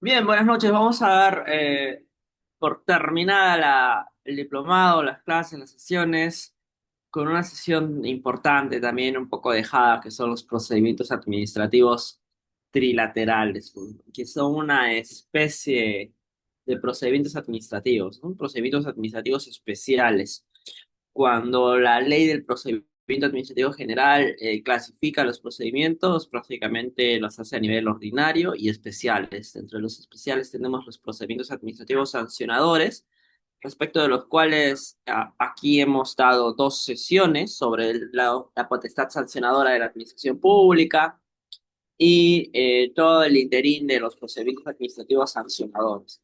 Bien, buenas noches. Vamos a dar por terminada el diplomado, las clases, las sesiones, con una sesión importante también, un poco dejada, que son los procedimientos administrativos trilaterales, ¿no? Que son una especie de procedimientos administrativos, ¿no? Procedimientos administrativos especiales cuando la ley del procedimiento administrativo general clasifica los procedimientos, prácticamente los hace a nivel ordinario y especiales. Entre los especiales tenemos los procedimientos administrativos sancionadores, respecto de los cuales aquí hemos dado dos sesiones sobre la potestad sancionadora de la administración pública y todo el interín de los procedimientos administrativos sancionadores.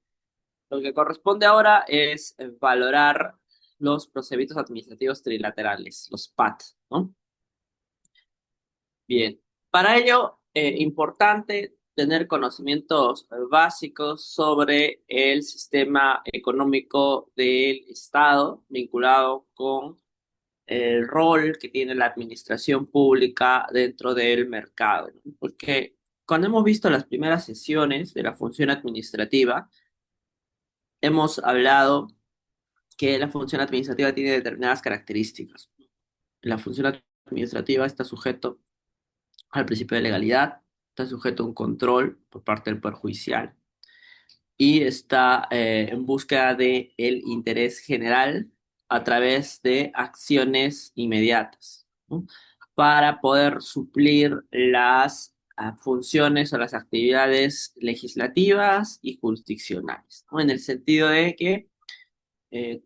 Lo que corresponde ahora es valorar los procedimientos administrativos trilaterales, los PAT, ¿no? Bien, para ello, importante tener conocimientos básicos sobre el sistema económico del Estado vinculado con el rol que tiene la administración pública dentro del mercado, ¿no? Porque cuando hemos visto las primeras sesiones de la función administrativa, hemos hablado que la función administrativa tiene determinadas características. La función administrativa está sujeto al principio de legalidad, está sujeto a un control por parte del Poder Judicial y está en búsqueda de el interés general a través de acciones inmediatas, ¿no? Para poder suplir las funciones o las actividades legislativas y jurisdiccionales, ¿no? En el sentido de que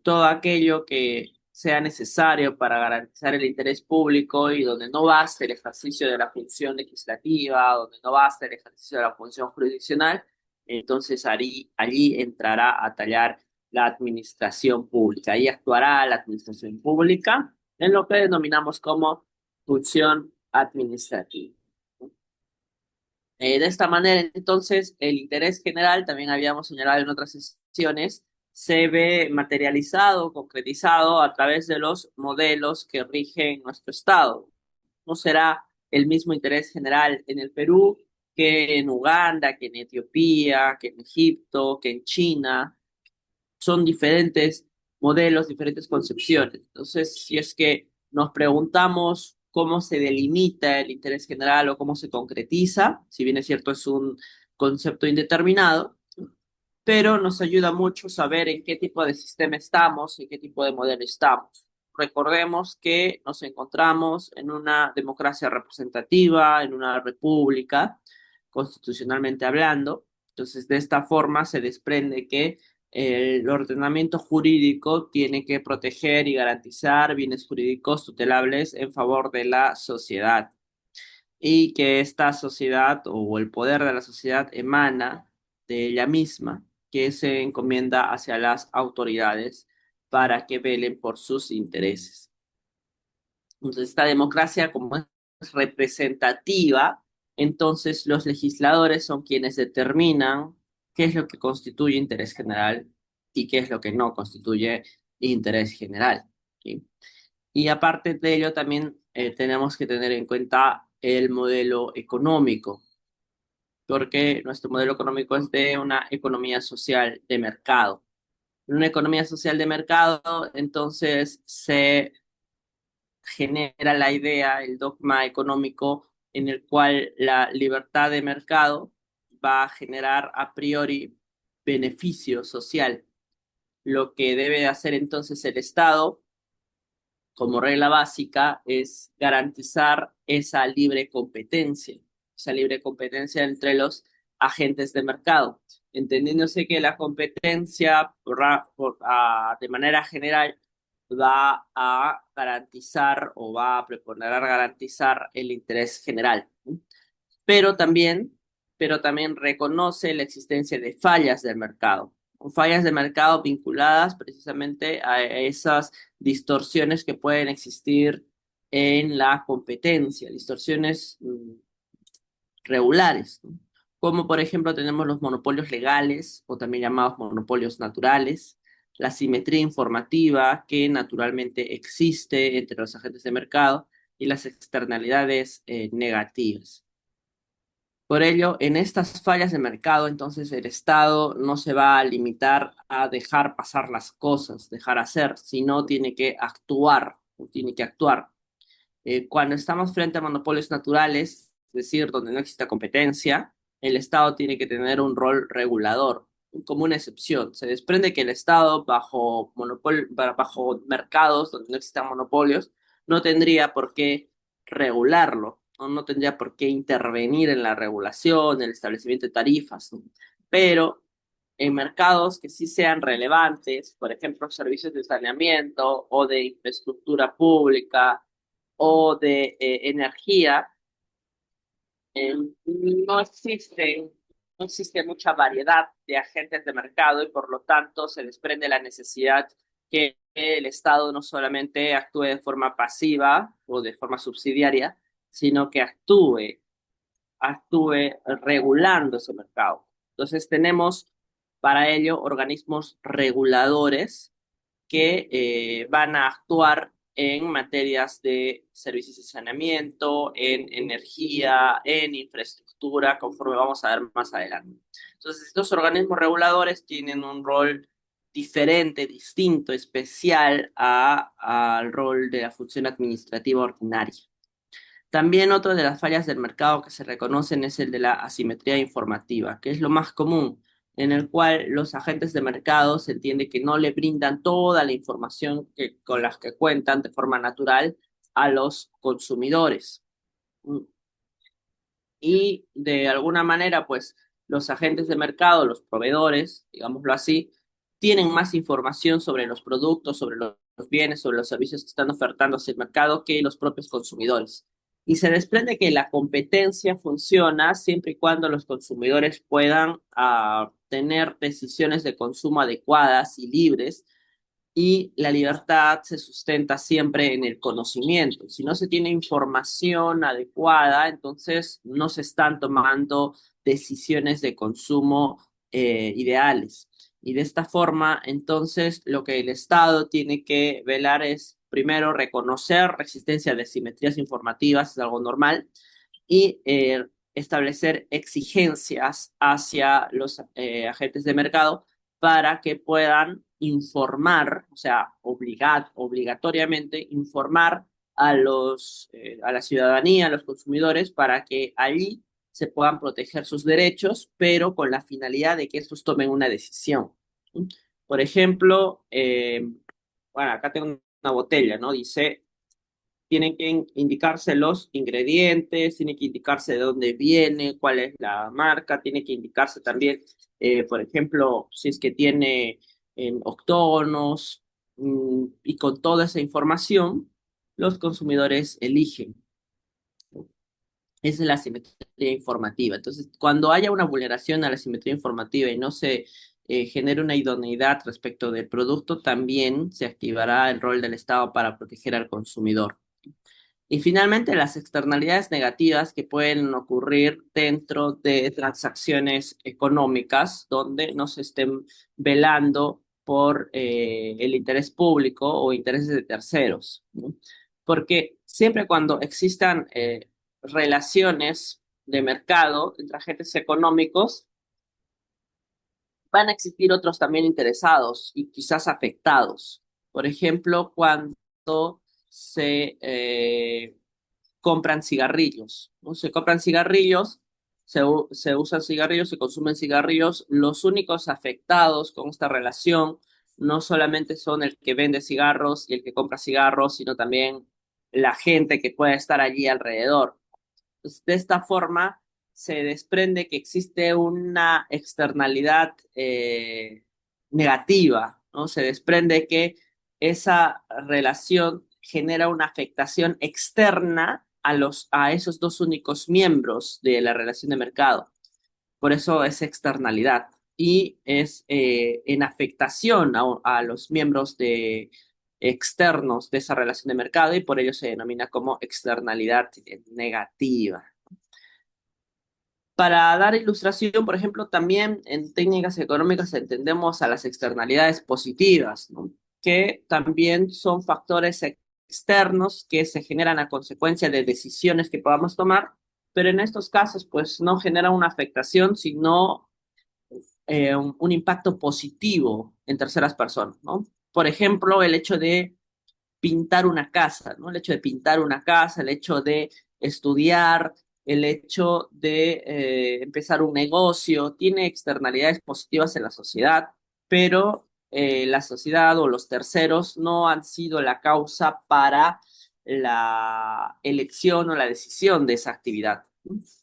todo aquello que sea necesario para garantizar el interés público y donde no baste el ejercicio de la función legislativa, donde no baste el ejercicio de la función jurisdiccional, entonces allí entrará a tallar la administración pública. Ahí actuará la administración pública en lo que denominamos como función administrativa. De esta manera, entonces, el interés general, también habíamos señalado en otras sesiones, se ve materializado, concretizado a través de los modelos que rigen nuestro Estado. No será el mismo interés general en el Perú que en Uganda, que en Etiopía, que en Egipto, que en China. Son diferentes modelos, diferentes concepciones. Entonces, si es que nos preguntamos cómo se delimita el interés general o cómo se concretiza, si bien es cierto es un concepto indeterminado, pero nos ayuda mucho saber en qué tipo de sistema estamos, en qué tipo de modelo estamos. Recordemos que nos encontramos en una democracia representativa, en una república, constitucionalmente hablando. Entonces, de esta forma se desprende que el ordenamiento jurídico tiene que proteger y garantizar bienes jurídicos tutelables en favor de la sociedad y que esta sociedad o el poder de la sociedad emana de ella misma, que se encomienda hacia las autoridades para que velen por sus intereses. Entonces, esta democracia, como es representativa, entonces los legisladores son quienes determinan qué es lo que constituye interés general y qué es lo que no constituye interés general, ¿sí? Y aparte de ello, también tenemos que tener en cuenta el modelo económico, porque nuestro modelo económico es de una economía social de mercado. En una economía social de mercado, entonces se genera la idea, el dogma económico en el cual la libertad de mercado va a generar a priori beneficio social. Lo que debe hacer entonces el Estado como regla básica es garantizar esa libre competencia entre los agentes de mercado, entendiéndose que la competencia de manera general va a garantizar o va a proponer garantizar el interés general, ¿no? pero también, pero también reconoce la existencia de fallas del mercado, o fallas de mercado vinculadas precisamente a esas distorsiones que pueden existir en la competencia, distorsiones regulares, ¿no? Como por ejemplo tenemos los monopolios legales o también llamados monopolios naturales, la simetría informativa que naturalmente existe entre los agentes de mercado y las externalidades negativas. Por ello, en estas fallas de mercado, entonces el Estado no se va a limitar a dejar pasar las cosas, dejar hacer, sino tiene que actuar, tiene que actuar. Cuando estamos frente a monopolios naturales, es decir, donde no existe competencia, el Estado tiene que tener un rol regulador, como una excepción. Se desprende que el Estado, bajo mercados donde no existan monopolios, no tendría por qué regularlo, no tendría por qué intervenir en la regulación, el establecimiento de tarifas, ¿no? Pero en mercados que sí sean relevantes, por ejemplo, servicios de saneamiento o de infraestructura pública, o de energía, eh, no existe, no existe mucha variedad de agentes de mercado y por lo tanto se desprende la necesidad que el Estado no solamente actúe de forma pasiva o de forma subsidiaria, sino que actúe regulando ese mercado. Entonces tenemos para ello organismos reguladores que van a actuar en materias de servicios de saneamiento, en energía, en infraestructura, conforme vamos a ver más adelante. Entonces, estos organismos reguladores tienen un rol diferente, distinto, especial al rol de la función administrativa ordinaria. También otra de las fallas del mercado que se reconocen es el de la asimetría informativa, que es lo más común, en el cual los agentes de mercado se entiende que no le brindan toda la información con las que cuentan de forma natural a los consumidores. Y de alguna manera, pues los agentes de mercado, los proveedores, digámoslo así, tienen más información sobre los productos, sobre los bienes, sobre los servicios que están ofertando hacia el mercado que los propios consumidores. Y se desprende que la competencia funciona siempre y cuando los consumidores puedan tener decisiones de consumo adecuadas y libres, y la libertad se sustenta siempre en el conocimiento. Si no se tiene información adecuada, entonces no se están tomando decisiones de consumo ideales. Y de esta forma, entonces, lo que el Estado tiene que velar es, primero, reconocer la existencia de simetrías informativas, es algo normal, y establecer exigencias hacia los agentes de mercado para que puedan informar, o sea, obligatoriamente informar a la ciudadanía, a los consumidores, para que allí se puedan proteger sus derechos, pero con la finalidad de que estos tomen una decisión. Por ejemplo, bueno, acá tengo una botella, ¿no? Dice, tienen que indicarse los ingredientes, tiene que indicarse de dónde viene, cuál es la marca, tiene que indicarse también, por ejemplo, si es que tiene octógonos, y con toda esa información, los consumidores eligen. Esa es la simetría informativa. Entonces, cuando haya una vulneración a la simetría informativa y no se genere una idoneidad respecto del producto, también se activará el rol del Estado para proteger al consumidor. Y finalmente, las externalidades negativas que pueden ocurrir dentro de transacciones económicas donde no se estén velando por el interés público o intereses de terceros, ¿no? Porque siempre cuando existan relaciones de mercado entre agentes económicos, van a existir otros también interesados y quizás afectados. Por ejemplo, cuando se compran cigarrillos, ¿no? Se compran cigarrillos, se usan cigarrillos, se consumen cigarrillos. Los únicos afectados con esta relación no solamente son el que vende cigarros y el que compra cigarros, sino también la gente que puede estar allí alrededor. Pues, de esta forma se desprende que existe una externalidad negativa, ¿no? Se desprende que esa relación genera una afectación externa a esos dos únicos miembros de la relación de mercado. Por eso es externalidad y es en afectación a los miembros externos de esa relación de mercado y por ello se denomina como externalidad negativa. Para dar ilustración, por ejemplo, también en técnicas económicas entendemos a las externalidades positivas, ¿no? Que también son factores externos que se generan a consecuencia de decisiones que podamos tomar pero en estos casos pues no genera una afectación, sino un impacto positivo en terceras personas, ¿no? Por ejemplo, el hecho de pintar una casa, ¿no? El hecho de pintar una casa, el hecho de estudiar, el hecho de empezar un negocio, tiene externalidades positivas en la sociedad, pero la sociedad o los terceros no han sido la causa para la elección o la decisión de esa actividad.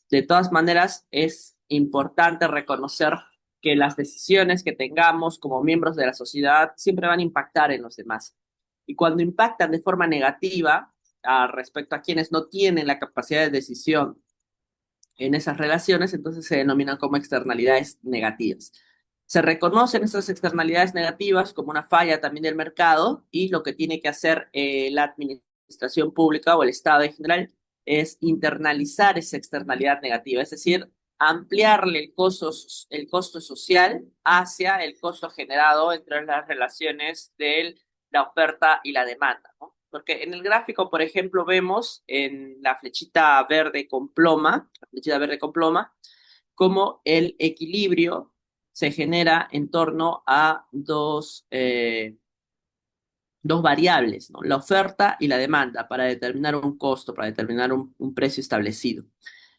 De todas maneras, es importante reconocer que las decisiones que tengamos como miembros de la sociedad siempre van a impactar en los demás. Y cuando impactan de forma negativa respecto a quienes no tienen la capacidad de decisión en esas relaciones, entonces se denominan como externalidades negativas. Se reconocen esas externalidades negativas como una falla también del mercado y lo que tiene que hacer la administración pública o el Estado en general es internalizar esa externalidad negativa, es decir, ampliarle el costo social hacia el costo generado entre las relaciones de la oferta y la demanda, ¿no? Porque en el gráfico, por ejemplo, vemos en la flechita verde con ploma, cómo el equilibrio se genera en torno a dos variables, ¿no? La oferta y la demanda para determinar un costo, para determinar un precio establecido.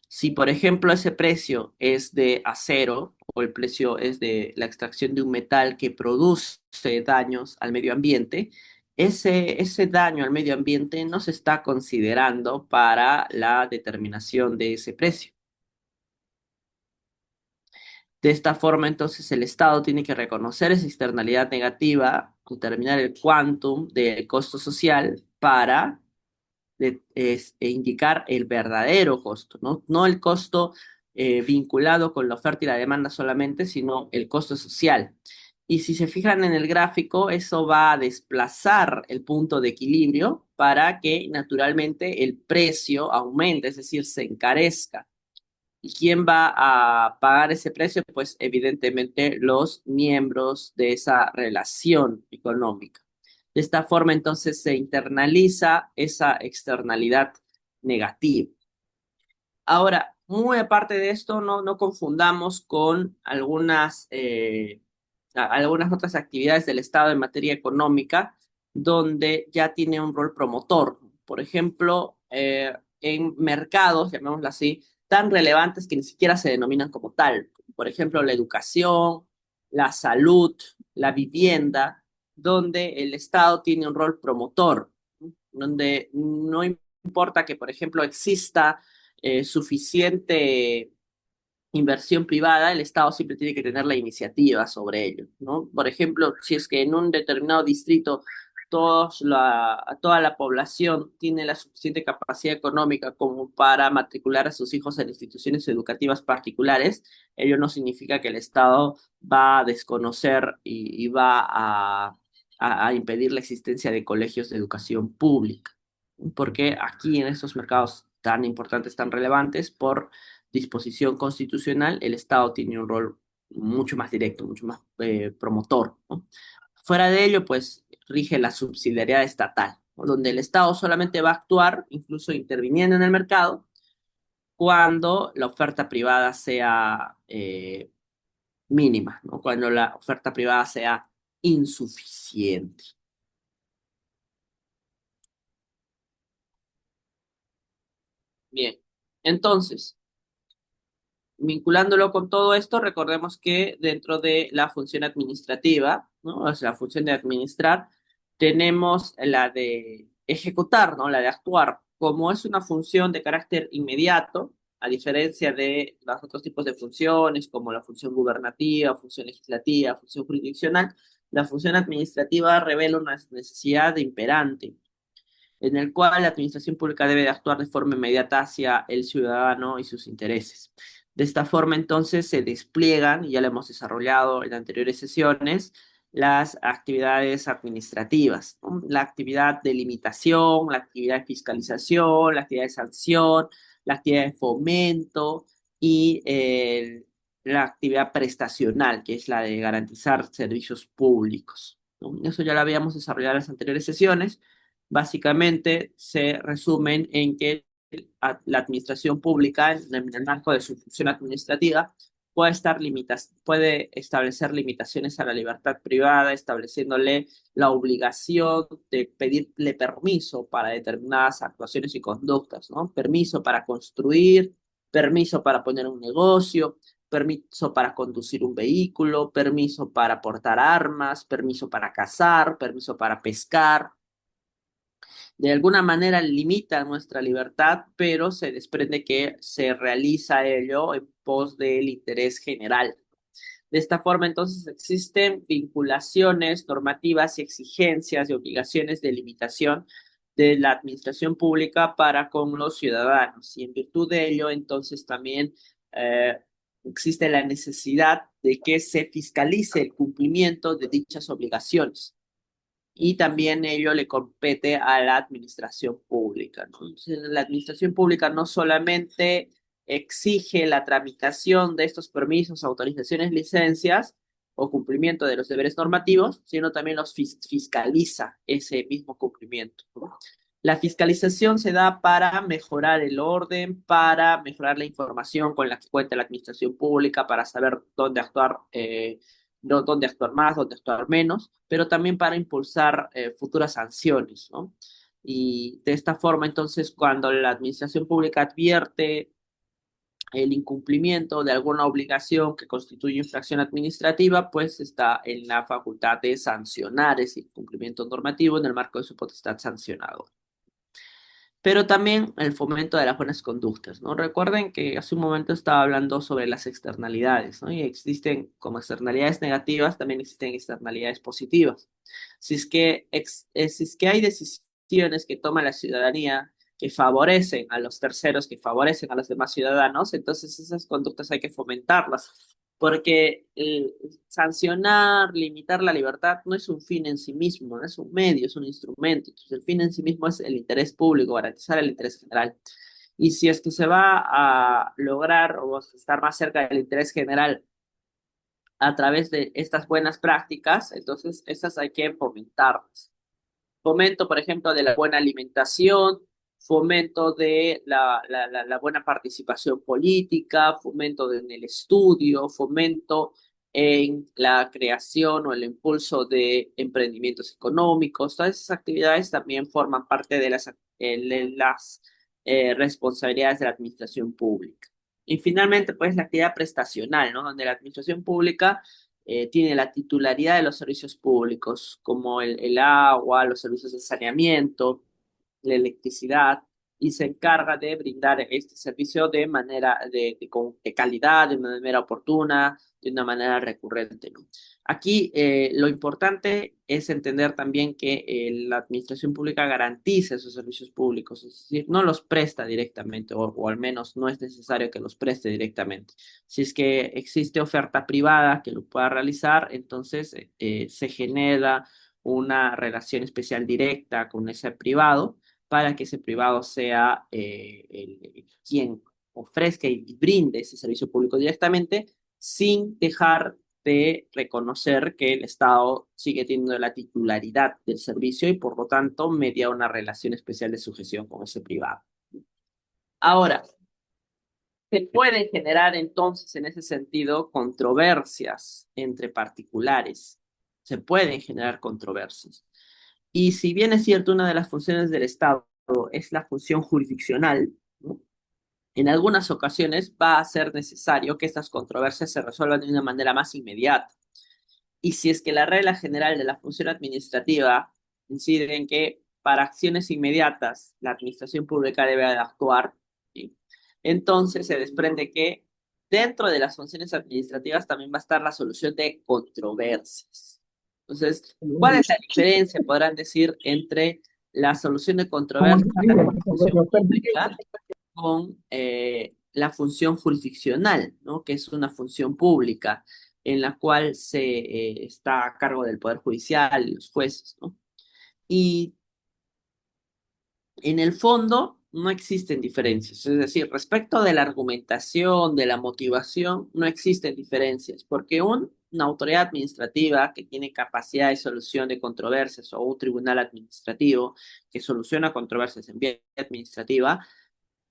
Si, por ejemplo, ese precio es de acero o el precio es de la extracción de un metal que produce daños al medio ambiente, ese daño al medio ambiente no se está considerando para la determinación de ese precio. De esta forma, entonces, el Estado tiene que reconocer esa externalidad negativa, determinar el quantum del costo social para indicar el verdadero costo, ¿no? No el costo vinculado con la oferta y la demanda solamente, sino el costo social. Y si se fijan en el gráfico, eso va a desplazar el punto de equilibrio para que naturalmente el precio aumente, es decir, se encarezca. ¿Y quién va a pagar ese precio? Pues evidentemente los miembros de esa relación económica. De esta forma, entonces, se internaliza esa externalidad negativa. Ahora, muy aparte de esto, no confundamos con algunas otras actividades del Estado en materia económica, donde ya tiene un rol promotor. Por ejemplo, en mercados, llamémoslo así, tan relevantes que ni siquiera se denominan como tal. Por ejemplo, la educación, la salud, la vivienda, donde el Estado tiene un rol promotor, ¿no? Donde no importa que, por ejemplo, exista suficiente inversión privada, el Estado siempre tiene que tener la iniciativa sobre ello, ¿no? Por ejemplo, si es que en un determinado distrito toda la población tiene la suficiente capacidad económica como para matricular a sus hijos en instituciones educativas particulares, ello no significa que el Estado va a desconocer y va a impedir la existencia de colegios de educación pública, porque aquí en estos mercados tan importantes, tan relevantes, por disposición constitucional, el Estado tiene un rol mucho más directo, mucho más promotor, ¿no? Fuera de ello, pues rige la subsidiariedad estatal, ¿no? Donde el Estado solamente va a actuar, incluso interviniendo en el mercado, cuando la oferta privada sea mínima, ¿no? Cuando la oferta privada sea insuficiente. Bien, entonces, vinculándolo con todo esto, recordemos que dentro de la función administrativa, ¿no? O sea, la función de administrar, tenemos la de ejecutar, ¿no? La de actuar. Como es una función de carácter inmediato, a diferencia de los otros tipos de funciones, como la función gubernativa, función legislativa, función jurisdiccional, la función administrativa revela una necesidad imperante en el cual la administración pública debe de actuar de forma inmediata hacia el ciudadano y sus intereses. De esta forma, entonces, se despliegan, y ya lo hemos desarrollado en anteriores sesiones, las actividades administrativas, ¿no? La actividad de limitación, la actividad de fiscalización, la actividad de sanción, la actividad de fomento y la actividad prestacional, que es la de garantizar servicios públicos, ¿no? Eso ya lo habíamos desarrollado en las anteriores sesiones. Básicamente se resumen en que la administración pública, en el marco de su función administrativa, puede establecer limitaciones a la libertad privada, estableciéndole la obligación de pedirle permiso para determinadas actuaciones y conductas, ¿no? Permiso para construir, permiso para poner un negocio, permiso para conducir un vehículo, permiso para portar armas, permiso para cazar, permiso para pescar. De alguna manera limita nuestra libertad, pero se desprende que se realiza ello en pos del interés general. De esta forma, entonces, existen vinculaciones normativas y exigencias y obligaciones de limitación de la administración pública para con los ciudadanos. Y en virtud de ello, entonces, también eh, existe la necesidad de que se fiscalice el cumplimiento de dichas obligaciones. Y también ello le compete a la administración pública, ¿no? Entonces, la administración pública no solamente exige la tramitación de estos permisos, autorizaciones, licencias o cumplimiento de los deberes normativos, sino también los fiscaliza ese mismo cumplimiento, ¿no? La fiscalización se da para mejorar el orden, para mejorar la información con la que cuenta la administración pública, para saber dónde actuar, no dónde actuar más, dónde actuar menos, pero también para impulsar futuras sanciones, ¿no? Y de esta forma, entonces, cuando la administración pública advierte el incumplimiento de alguna obligación que constituye infracción administrativa, pues está en la facultad de sancionar ese incumplimiento normativo en el marco de su potestad sancionadora. Pero también el fomento de las buenas conductas, ¿no? Recuerden que hace un momento estaba hablando sobre las externalidades, ¿no? Y existen como externalidades negativas, también existen externalidades positivas. Si es que hay decisiones que toma la ciudadanía que favorecen a los terceros, que favorecen a los demás ciudadanos, entonces esas conductas hay que fomentarlas, porque sancionar, limitar la libertad no es un fin en sí mismo, no es un medio, es un instrumento. Entonces, el fin en sí mismo es el interés público, garantizar el interés general. Y si es que se va a lograr o a estar más cerca del interés general a través de estas buenas prácticas, entonces esas hay que fomentarlas. Fomento, por ejemplo, de la buena alimentación, fomento de la buena participación política, fomento en el estudio, fomento en la creación o el impulso de emprendimientos económicos. Todas esas actividades también forman parte de las responsabilidades de la administración pública. Y finalmente, pues la actividad prestacional, ¿no? Donde la administración pública tiene la titularidad de los servicios públicos, como el agua, los servicios de saneamiento, la electricidad, y se encarga de brindar este servicio de manera de calidad, de manera oportuna, de una manera recurrente, ¿no? Aquí lo importante es entender también que la administración pública garantiza esos servicios públicos, es decir, no los presta directamente, o al menos no es necesario que los preste directamente. Si es que existe oferta privada que lo pueda realizar, entonces se genera una relación especial directa con ese privado para que ese privado sea quien ofrezca y brinde ese servicio público directamente sin dejar de reconocer que el Estado sigue teniendo la titularidad del servicio y por lo tanto media una relación especial de sujeción con ese privado. Ahora, se pueden generar entonces en ese sentido controversias entre particulares. Se pueden generar controversias. Y si bien es cierto, una de las funciones del Estado es la función jurisdiccional, ¿no? En algunas ocasiones va a ser necesario que estas controversias se resuelvan de una manera más inmediata. Y si es que la regla general de la función administrativa incide en que para acciones inmediatas la administración pública debe de actuar, ¿sí? Entonces se desprende que dentro de las funciones administrativas también va a estar la solución de controversias. Entonces, ¿cuál es la diferencia, podrán decir, entre la solución de controversias de la función pública con la función jurisdiccional, ¿no? Que es una función pública en la cual está a cargo del Poder Judicial y los jueces, ¿no? Y en el fondo no existen diferencias, es decir, respecto de la argumentación, de la motivación, no existen diferencias, porque una autoridad administrativa que tiene capacidad de solución de controversias o un tribunal administrativo que soluciona controversias en vía administrativa,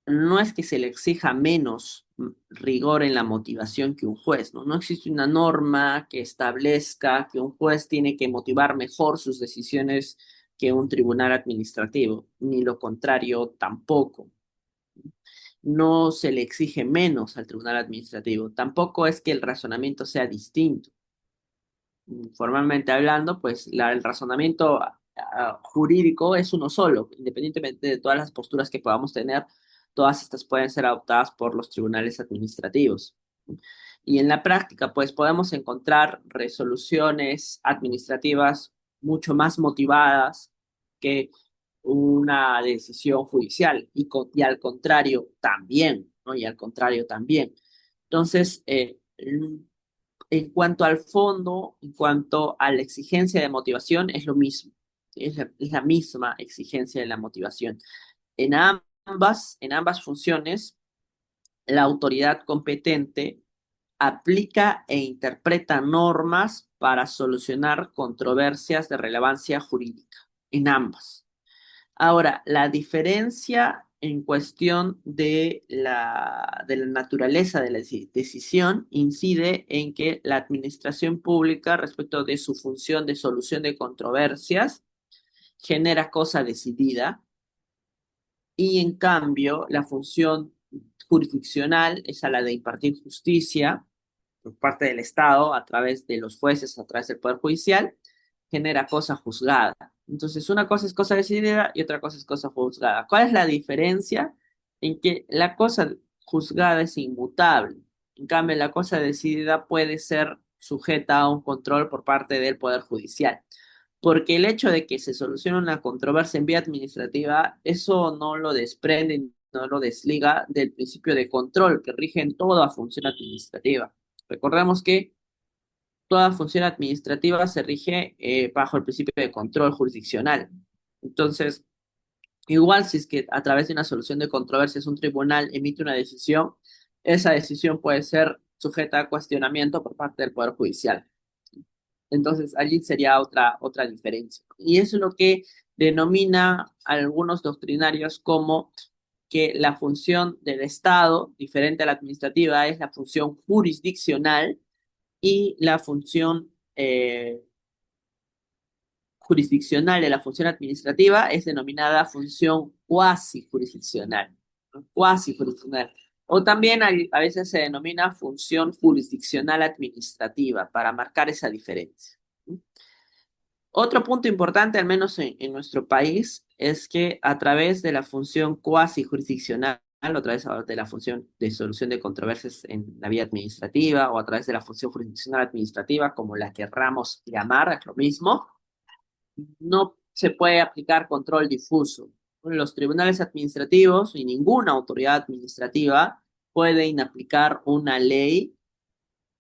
no es que se le exija menos rigor en la motivación que un juez, ¿no? No existe una norma que establezca que un juez tiene que motivar mejor sus decisiones que un tribunal administrativo, ni lo contrario tampoco. No se le exige menos al tribunal administrativo, tampoco es que el razonamiento sea distinto. Formalmente hablando, pues el razonamiento jurídico es uno solo, independientemente de todas las posturas que podamos tener, todas estas pueden ser adoptadas por los tribunales administrativos. Y en la práctica, pues podemos encontrar resoluciones administrativas mucho más motivadas que una decisión judicial y al contrario también, ¿no? Y al contrario también. Entonces, en cuanto al fondo, en cuanto a la exigencia de motivación, es lo mismo. Es la misma exigencia de la motivación. En en ambas funciones, la autoridad competente aplica e interpreta normas para solucionar controversias de relevancia jurídica. En ambas. Ahora, la diferencia en cuestión de la naturaleza de la decisión incide en que la administración pública, respecto de su función de solución de controversias, genera cosa decidida y en cambio la función jurisdiccional es a la de impartir justicia por parte del Estado a través de los jueces, a través del Poder Judicial, genera cosa juzgada. Entonces, una cosa es cosa decidida y otra cosa es cosa juzgada. ¿Cuál es la diferencia? En que la cosa juzgada es inmutable. En cambio, la cosa decidida puede ser sujeta a un control por parte del Poder Judicial. Porque el hecho de que se solucione una controversia en vía administrativa, eso no lo desprende, no lo desliga del principio de control que rige en toda función administrativa. Recordemos que toda función administrativa se rige bajo el principio de control jurisdiccional. Entonces, igual si es que a través de una solución de controversias un tribunal emite una decisión, esa decisión puede ser sujeta a cuestionamiento por parte del Poder Judicial. Entonces, allí sería otra diferencia. Y eso es lo que denomina a algunos doctrinarios como que la función del Estado, diferente a la administrativa, es la función jurisdiccional y la función jurisdiccional de la función administrativa es denominada función cuasi jurisdiccional, ¿no? Cuasi jurisdiccional. O también a veces se denomina función jurisdiccional administrativa para marcar esa diferencia. Otro punto importante, al menos en nuestro país, es que a través de la función cuasi jurisdiccional, a través de la función de solución de controversias en la vía administrativa o a través de la función jurisdiccional administrativa, como la querramos llamar, es lo mismo, no se puede aplicar control difuso. Los tribunales administrativos y ninguna autoridad administrativa puede inaplicar una ley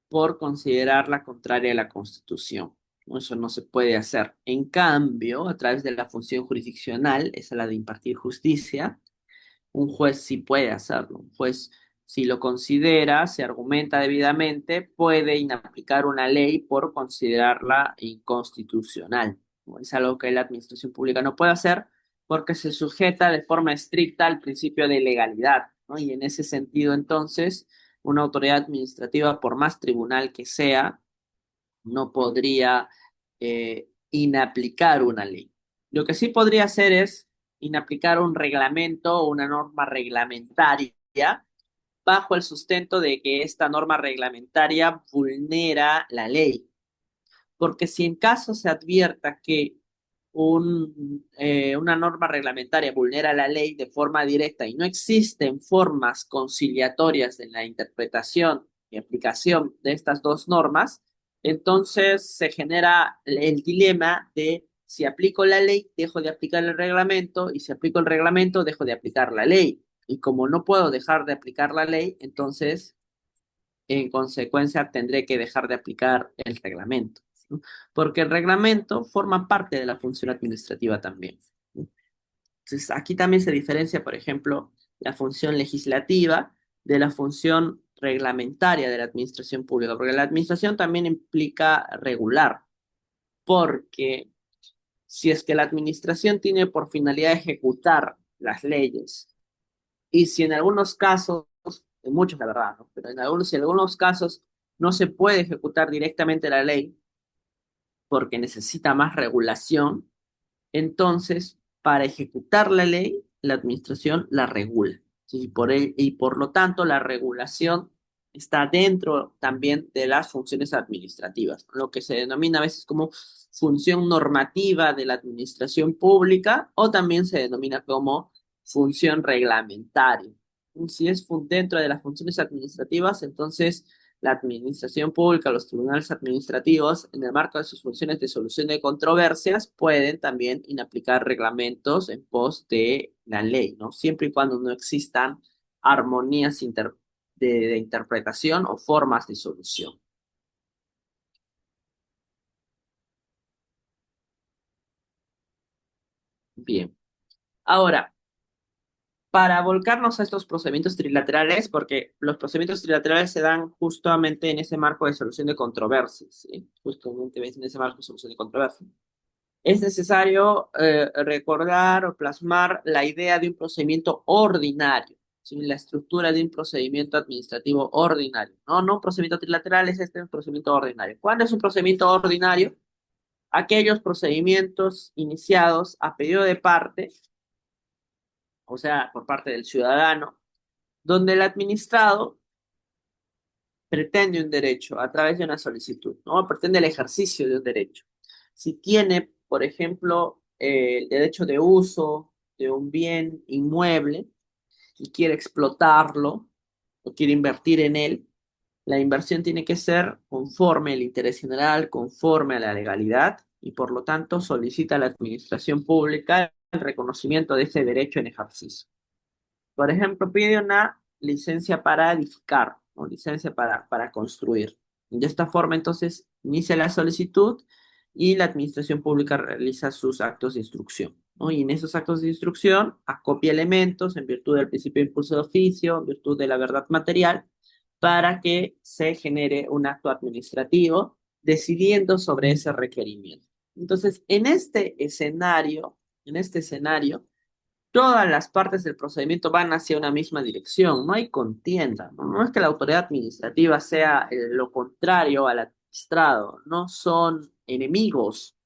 por considerarla contraria a la Constitución. Eso no se puede hacer. En cambio, a través de la función jurisdiccional, esa es la de impartir justicia, un juez sí puede hacerlo. Un juez, si lo considera, se argumenta debidamente, puede inaplicar una ley por considerarla inconstitucional. Es algo que la administración pública no puede hacer porque se sujeta de forma estricta al principio de legalidad, ¿no? Y en ese sentido, entonces, una autoridad administrativa, por más tribunal que sea, no podría inaplicar una ley. Lo que sí podría hacer es inaplicar un reglamento o una norma reglamentaria bajo el sustento de que esta norma reglamentaria vulnera la ley. Porque si en caso se advierta que una norma reglamentaria vulnera la ley de forma directa y no existen formas conciliatorias en la interpretación y aplicación de estas dos normas, entonces se genera el dilema de si aplico la ley, dejo de aplicar el reglamento, y si aplico el reglamento, dejo de aplicar la ley. Y como no puedo dejar de aplicar la ley, entonces en consecuencia tendré que dejar de aplicar el reglamento, ¿no? Porque el reglamento forma parte de la función administrativa también, ¿no? Entonces, aquí también se diferencia, por ejemplo, la función legislativa de la función reglamentaria de la administración pública, porque la administración también implica regular, porque si es que la administración tiene por finalidad ejecutar las leyes Y si en algunos casos, en muchos la verdad, ¿no? Pero si en algunos casos no se puede ejecutar directamente la ley porque necesita más regulación, entonces para ejecutar la ley, la administración la regula. ¿Sí? Y por lo tanto, la regulación está dentro también de las funciones administrativas, lo que se denomina a veces como función normativa de la administración pública o también se denomina como función reglamentaria. Si es dentro de las funciones administrativas, entonces la administración pública, los tribunales administrativos, en el marco de sus funciones de solución de controversias, pueden también inaplicar reglamentos en pos de la ley, ¿no? Siempre y cuando no existan armonías de interpretación o formas de solución. Bien. Ahora, para volcarnos a estos procedimientos trilaterales, porque los procedimientos trilaterales se dan justamente en ese marco de solución de controversias, ¿sí? Justamente en ese marco de solución de controversias. Es necesario recordar o plasmar la idea de un procedimiento ordinario, ¿sí? La estructura de un procedimiento administrativo ordinario. No un procedimiento trilateral, es un procedimiento ordinario. ¿Cuándo es un procedimiento ordinario? Aquellos procedimientos iniciados a pedido de parte, o sea, por parte del ciudadano, donde el administrado pretende un derecho a través de una solicitud, ¿no? Pretende el ejercicio de un derecho. Si tiene, por ejemplo, el derecho de uso de un bien inmueble y quiere explotarlo o quiere invertir en él, la inversión tiene que ser conforme al interés general, conforme a la legalidad y por lo tanto solicita a la administración pública el reconocimiento de ese derecho en ejercicio. Por ejemplo, pide una licencia para edificar o licencia para construir. De esta forma, entonces, inicia la solicitud y la administración pública realiza sus actos de instrucción, ¿no? Y en esos actos de instrucción acopia elementos en virtud del principio de impulso de oficio, en virtud de la verdad material, para que se genere un acto administrativo decidiendo sobre ese requerimiento. Entonces, en este escenario, todas las partes del procedimiento van hacia una misma dirección, no hay contienda, no es que la autoridad administrativa sea lo contrario al administrado, no son enemigos,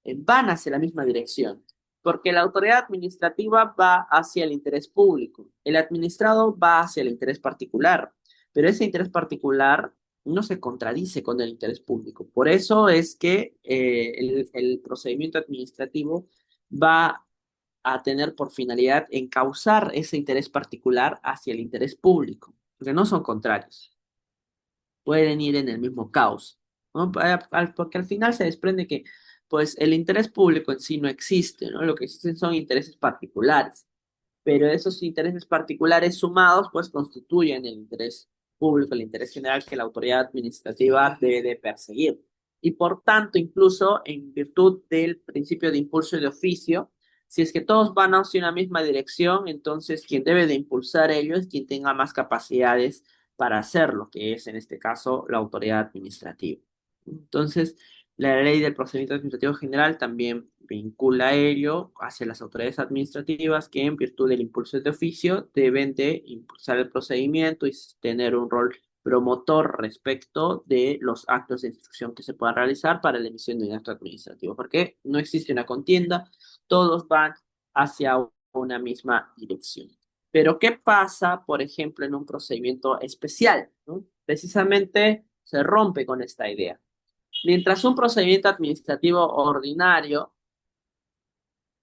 van hacia la misma dirección, porque la autoridad administrativa va hacia el interés público, el administrado va hacia el interés particular, pero ese interés particular no se contradice con el interés público. Por eso es que el procedimiento administrativo va a tener por finalidad encauzar ese interés particular hacia el interés público, porque no son contrarios, pueden ir en el mismo caos, ¿no? Porque al final se desprende que pues el interés público en sí no existe, ¿no? Lo que existen son intereses particulares, pero esos intereses particulares sumados pues constituyen el interés público, el interés general que la autoridad administrativa debe de perseguir. Y por tanto, incluso en virtud del principio de impulso y de oficio, si es que todos van hacia una misma dirección, entonces quien debe de impulsar ello es quien tenga más capacidades para hacerlo, que es en este caso la autoridad administrativa. Entonces, la ley del procedimiento administrativo general también vincula ello hacia las autoridades administrativas que en virtud del impulso de oficio deben de impulsar el procedimiento y tener un rol promotor respecto de los actos de instrucción que se puedan realizar para la emisión de un acto administrativo, porque no existe una contienda, todos van hacia una misma dirección. Pero ¿qué pasa, por ejemplo, en un procedimiento especial? ¿No? Precisamente se rompe con esta idea. Mientras un procedimiento administrativo ordinario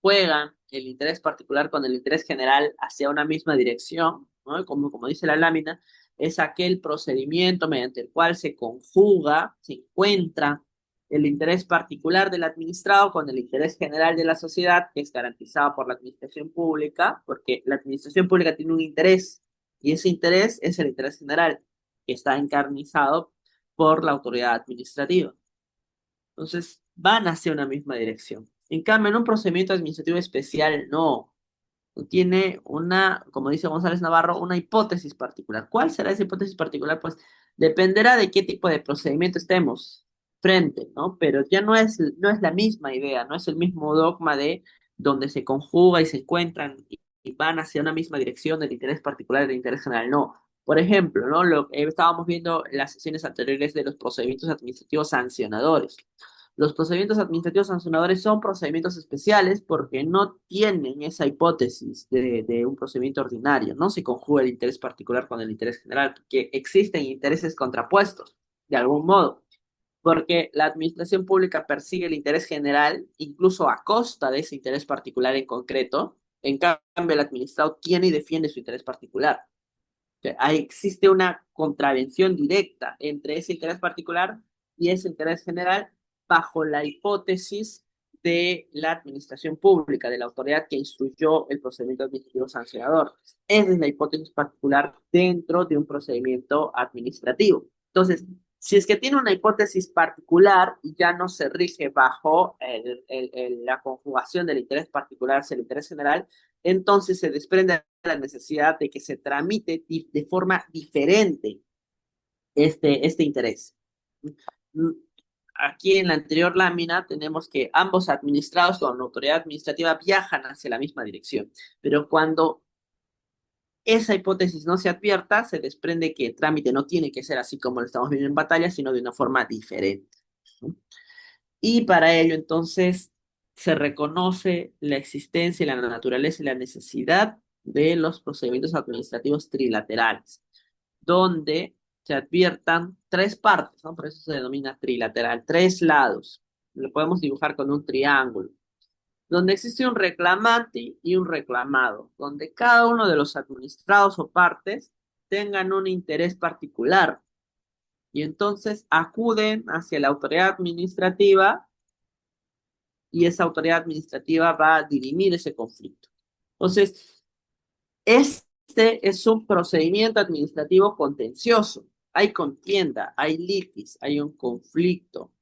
juegan el interés particular con el interés general hacia una misma dirección, ¿no? Como dice la lámina, es aquel procedimiento mediante el cual se conjuga, se encuentra el interés particular del administrado con el interés general de la sociedad, que es garantizado por la administración pública, porque la administración pública tiene un interés, y ese interés es el interés general, que está encarnizado por la autoridad administrativa. Entonces, van hacia una misma dirección. En cambio, en un procedimiento administrativo especial, no. Tiene una, como dice González Navarro, una hipótesis particular. ¿Cuál será esa hipótesis particular? Pues dependerá de qué tipo de procedimiento estemos frente, ¿no? Pero ya no es la misma idea, no es el mismo dogma de donde se conjuga y se encuentran van hacia una misma dirección del interés particular y del interés general. No. Por ejemplo, ¿no? Estábamos viendo en las sesiones anteriores de los procedimientos administrativos sancionadores. Los procedimientos administrativos sancionadores son procedimientos especiales porque no tienen esa hipótesis de un procedimiento ordinario. No se conjuga el interés particular con el interés general, porque existen intereses contrapuestos, de algún modo, porque la administración pública persigue el interés general, incluso a costa de ese interés particular en concreto. En cambio, el administrado tiene y defiende su interés particular. O sea, ahí existe una contravención directa entre ese interés particular y ese interés general bajo la hipótesis de la administración pública, de la autoridad que instruyó el procedimiento administrativo sancionador. Esa es la hipótesis particular dentro de un procedimiento administrativo. Entonces, si es que tiene una hipótesis particular y ya no se rige bajo la conjugación del interés particular hacia el interés general, entonces se desprende la necesidad de que se tramite de forma diferente este interés. Aquí en la anterior lámina tenemos que ambos administrados con la autoridad administrativa viajan hacia la misma dirección, pero cuando esa hipótesis no se advierta, se desprende que el trámite no tiene que ser así como lo estamos viendo en batalla, sino de una forma diferente. Y para ello, entonces, se reconoce la existencia y la naturaleza y la necesidad de los procedimientos administrativos trilaterales, donde se adviertan tres partes, ¿no? Por eso se denomina trilateral, tres lados. Lo podemos dibujar con un triángulo, donde existe un reclamante y un reclamado, donde cada uno de los administrados o partes tengan un interés particular y entonces acuden hacia la autoridad administrativa y esa autoridad administrativa va a dirimir ese conflicto. Entonces, este es un procedimiento administrativo contencioso. Hay contienda, hay litis, hay un conflicto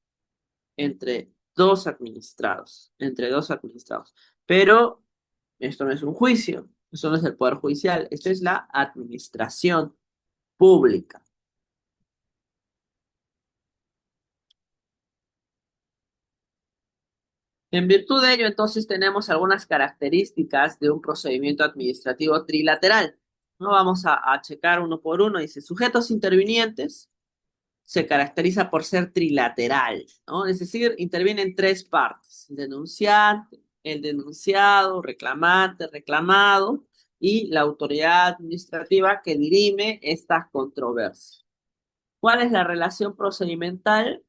entre dos administrados. Pero esto no es un juicio, esto no es el poder judicial, esto es la administración pública. En virtud de ello, entonces, tenemos algunas características de un procedimiento administrativo trilateral. No vamos a checar uno por uno. Dice, sujetos intervinientes se caracteriza por ser trilateral, ¿no? Es decir, intervienen tres partes: el denunciante, el denunciado, reclamante, reclamado, y la autoridad administrativa que dirime esta controversia. ¿Cuál es la relación procedimental?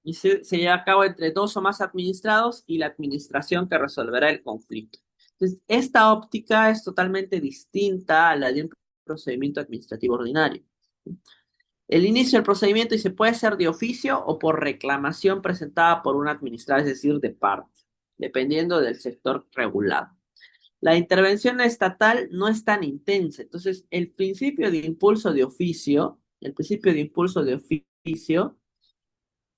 Y se lleva a cabo entre dos o más administrados y la administración que resolverá el conflicto. Entonces, esta óptica es totalmente distinta a la de un procedimiento administrativo ordinario. El inicio del procedimiento y se puede ser de oficio o por reclamación presentada por un administrado, es decir, de parte, dependiendo del sector regulado. La intervención estatal no es tan intensa, entonces el principio de impulso de oficio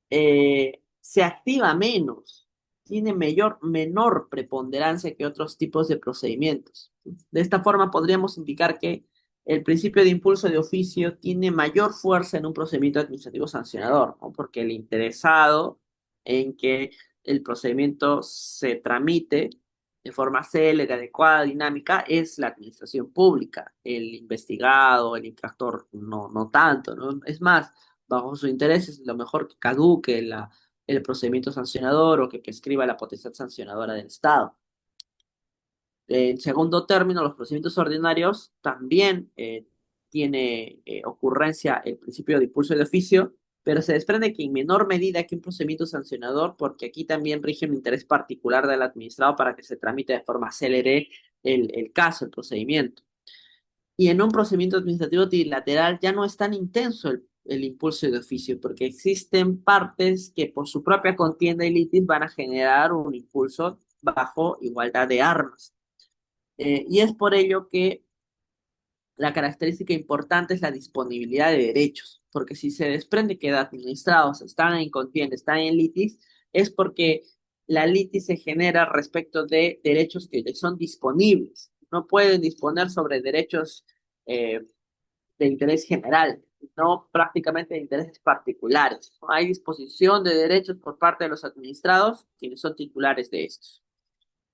se activa menos, tiene menor preponderancia que otros tipos de procedimientos. De esta forma podríamos indicar que el principio de impulso de oficio tiene mayor fuerza en un procedimiento administrativo sancionador, ¿no? Porque el interesado en que el procedimiento se tramite de forma célere, adecuada, dinámica, es la administración pública. El investigado, el infractor, no tanto, ¿no? Es más, bajo su interés es lo mejor que caduque el procedimiento sancionador o que prescriba la potestad sancionadora del Estado. En segundo término, los procedimientos ordinarios también tiene ocurrencia el principio de impulso de oficio, pero se desprende que en menor medida que un procedimiento sancionador, porque aquí también rige un interés particular del administrado para que se tramite de forma célere el caso, el procedimiento. Y en un procedimiento administrativo trilateral ya no es tan intenso el impulso de oficio, porque existen partes que por su propia contienda y litis van a generar un impulso bajo igualdad de armas. Y es por ello que la característica importante es la disponibilidad de derechos, porque si se desprende que administrados están en contienda, están en litis, es porque la litis se genera respecto de derechos que les son disponibles. No pueden disponer sobre derechos eh, de interés general, no prácticamente de intereses particulares. Hay disposición de derechos por parte de los administrados, quienes son titulares de estos.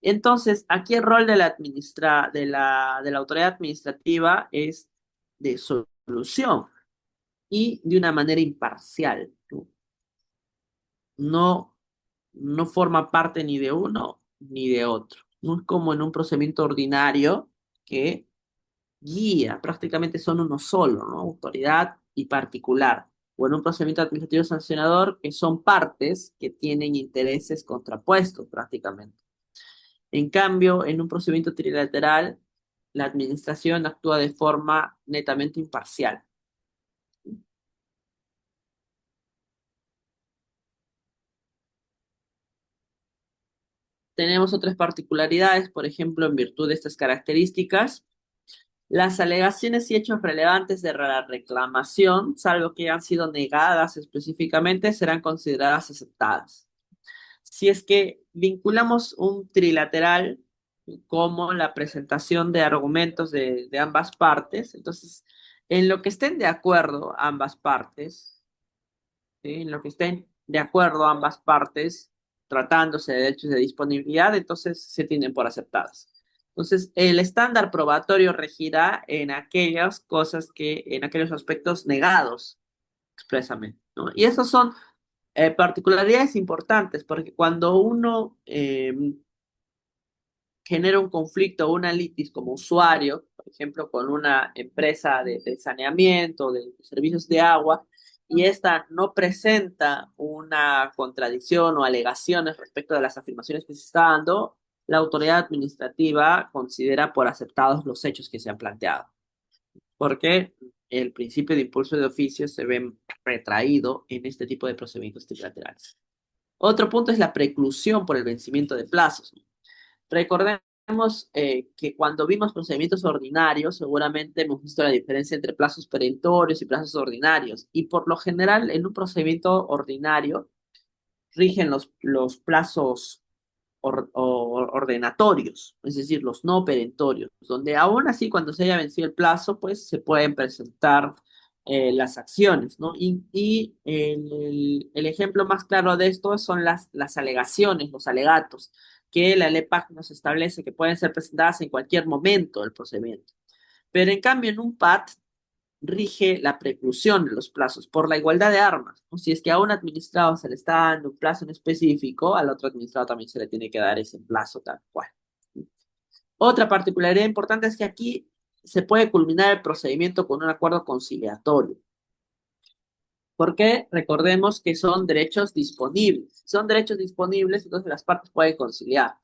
Entonces, aquí el rol de de la autoridad administrativa es de solución y de una manera imparcial, ¿no? No, no forma parte ni de uno ni de otro. No es como en un procedimiento ordinario que guía, prácticamente son uno solo, ¿no? Autoridad y particular. O en un procedimiento administrativo sancionador que son partes que tienen intereses contrapuestos prácticamente. En cambio, en un procedimiento trilateral, la administración actúa de forma netamente imparcial. Tenemos otras particularidades, por ejemplo, en virtud de estas características, las alegaciones y hechos relevantes de la reclamación, salvo que hayan sido negadas específicamente, serán consideradas aceptadas. Si es que vinculamos un trilateral como la presentación de argumentos de ambas partes, entonces, en lo que estén de acuerdo ambas partes, ¿sí? En lo que estén de acuerdo ambas partes, tratándose de derechos de disponibilidad, entonces se tienen por aceptadas. Entonces, el estándar probatorio regirá en aquellas cosas en aquellos aspectos negados expresamente, ¿no? Y esos son particularidades importantes, porque cuando uno genera un conflicto o una litis como usuario, por ejemplo, con una empresa de saneamiento, de servicios de agua, y esta no presenta una contradicción o alegaciones respecto de las afirmaciones que se está dando, la autoridad administrativa considera por aceptados los hechos que se han planteado, porque el principio de impulso de oficio se ve retraído en este tipo de procedimientos trilaterales. Otro punto es la preclusión por el vencimiento de plazos. Recordemos que cuando vimos procedimientos ordinarios, seguramente hemos visto la diferencia entre plazos perentorios y plazos ordinarios. Y por lo general, en un procedimiento ordinario, rigen los plazos ordenatorios, es decir, los no perentorios, donde aún así, cuando se haya vencido el plazo, pues se pueden presentar las acciones, ¿no? Y el ejemplo más claro de esto son las alegaciones, los alegatos, que la LEPAC nos establece que pueden ser presentadas en cualquier momento del procedimiento. Pero en cambio, en un PAT rige la preclusión de los plazos por la igualdad de armas, ¿no? Si es que a un administrado se le está dando un plazo en específico, al otro administrado también se le tiene que dar ese plazo tal cual. Otra particularidad importante es que aquí se puede culminar el procedimiento con un acuerdo conciliatorio, porque recordemos que son derechos disponibles. Si son derechos disponibles, entonces las partes pueden conciliar,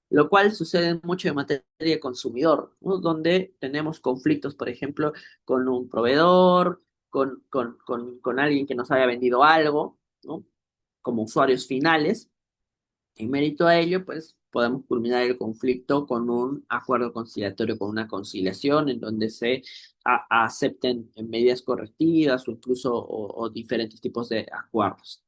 lo cual sucede mucho en materia de consumidor, ¿no? Donde tenemos conflictos, por ejemplo, con un proveedor, con alguien que nos haya vendido algo, ¿no? Como usuarios finales. En mérito a ello, pues podemos culminar el conflicto con un acuerdo conciliatorio, con una conciliación en donde se acepten medidas correctivas o incluso o diferentes tipos de acuerdos.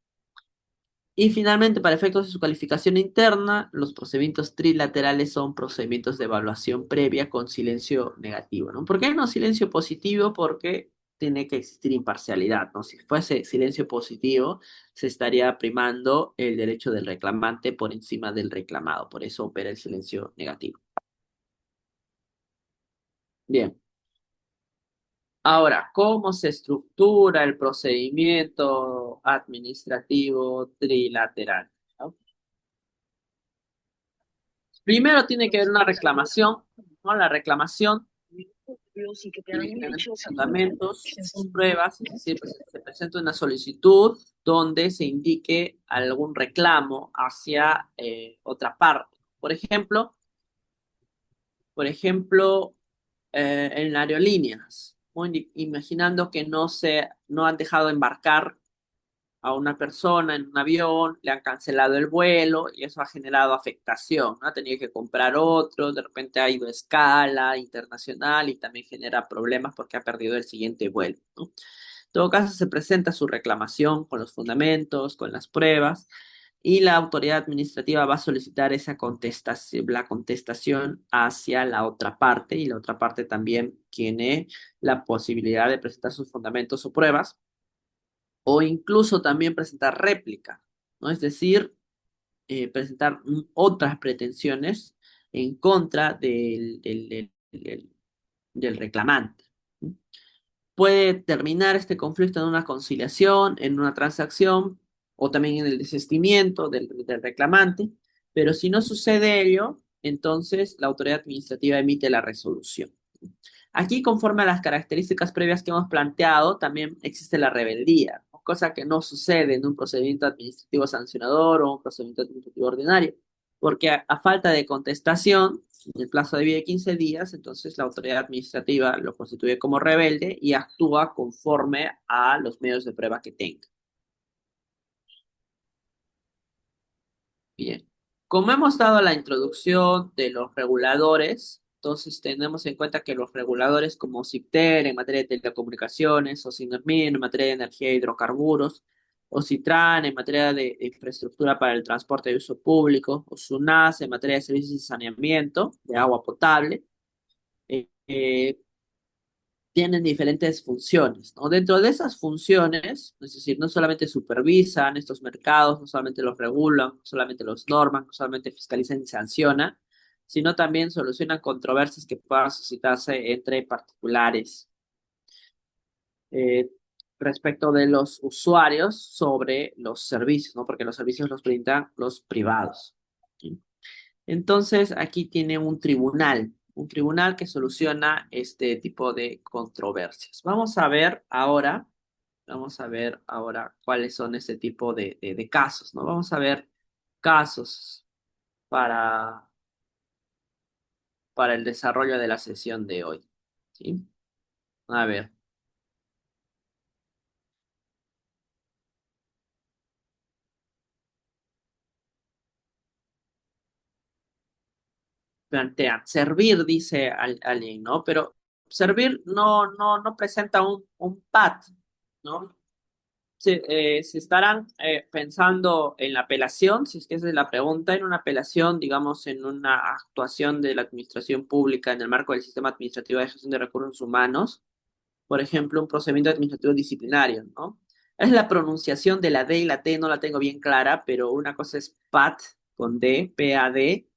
Y finalmente, para efectos de su calificación interna, los procedimientos trilaterales son procedimientos de evaluación previa con silencio negativo, ¿no? ¿Por qué no silencio positivo? Porque tiene que existir imparcialidad, ¿no? Si fuese silencio positivo, se estaría primando el derecho del reclamante por encima del reclamado, por eso opera el silencio negativo. Bien, ahora, ¿cómo se estructura el procedimiento administrativo trilateral? ¿No? Primero tiene que haber una reclamación, ¿no? La reclamación tiene que tener sus fundamentos, sus pruebas, es decir, pues, se presenta una solicitud donde se indique algún reclamo hacia otra parte. Por ejemplo, en aerolíneas, ¿no? Imaginando que no han dejado embarcar a una persona en un avión, le han cancelado el vuelo y eso ha generado afectación, ¿no? Ha tenido que comprar otro, de repente ha ido a escala internacional y también genera problemas porque ha perdido el siguiente vuelo, ¿no? En todo caso, se presenta su reclamación con los fundamentos, con las pruebas, y la autoridad administrativa va a solicitar esa contestación, la contestación hacia la otra parte, y la otra parte también tiene la posibilidad de presentar sus fundamentos o pruebas o incluso también presentar réplica, ¿no? Es decir, presentar otras pretensiones en contra del reclamante. Puede terminar este conflicto en una conciliación, en una transacción o también en el desistimiento del reclamante, pero si no sucede ello, entonces la autoridad administrativa emite la resolución. Aquí, conforme a las características previas que hemos planteado, también existe la rebeldía, cosa que no sucede en un procedimiento administrativo sancionador o un procedimiento administrativo ordinario, porque a falta de contestación, en el plazo de vida de 15 días, entonces la autoridad administrativa lo constituye como rebelde y actúa conforme a los medios de prueba que tenga. Bien. Como hemos dado la introducción de los reguladores, entonces tenemos en cuenta que los reguladores como CIPTER en materia de telecomunicaciones, o SINERMIN en materia de energía e hidrocarburos, o CITRAN en materia de infraestructura para el transporte de uso público, o SUNAS en materia de servicios de saneamiento de agua potable, eh, eh, tienen diferentes funciones, ¿no? Dentro de esas funciones, es decir, no solamente supervisan estos mercados, no solamente los regulan, no solamente los norman, no solamente fiscalizan y sancionan, sino también solucionan controversias que puedan suscitarse entre particulares eh, respecto de los usuarios sobre los servicios, ¿no? Porque los servicios los brindan los privados. ¿Sí? Entonces, aquí tiene un tribunal que soluciona este tipo de controversias. Vamos a ver ahora cuáles son este tipo de casos, ¿no? Vamos a ver casos para, para el desarrollo de la sesión de hoy, ¿sí? A ver, plantean, servir, dice alguien, ¿no? Pero servir no presenta un PAT, ¿no? Se estarán pensando en la apelación, si es que esa es la pregunta, en una apelación, digamos, en una actuación de la administración pública en el marco del sistema administrativo de gestión de recursos humanos, por ejemplo, un procedimiento administrativo disciplinario, ¿no? Es la pronunciación de la D y la T, no la tengo bien clara, pero una cosa es PAT con D, P-A-D,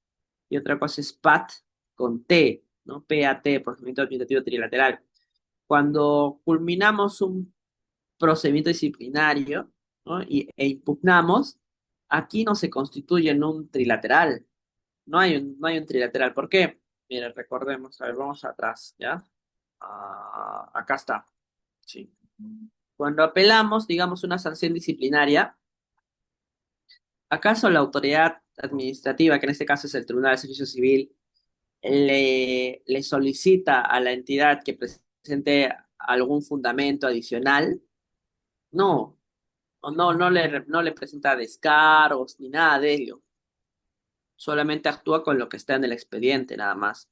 y otra cosa es PAT con T, ¿no? P-A-T, procedimiento administrativo trilateral. Cuando culminamos un procedimiento disciplinario, ¿no? E impugnamos, aquí no se constituye en un trilateral. No hay un trilateral. ¿Por qué? Mire, recordemos, a ver, vamos atrás, ¿ya? Acá está. Sí. Cuando apelamos, digamos, una sanción disciplinaria, ¿acaso la autoridad administrativa, que en este caso es el Tribunal de Servicio Civil, le solicita a la entidad que presente algún fundamento adicional? No, o no le presenta descargos ni nada de ello. Solamente actúa con lo que está en el expediente, nada más.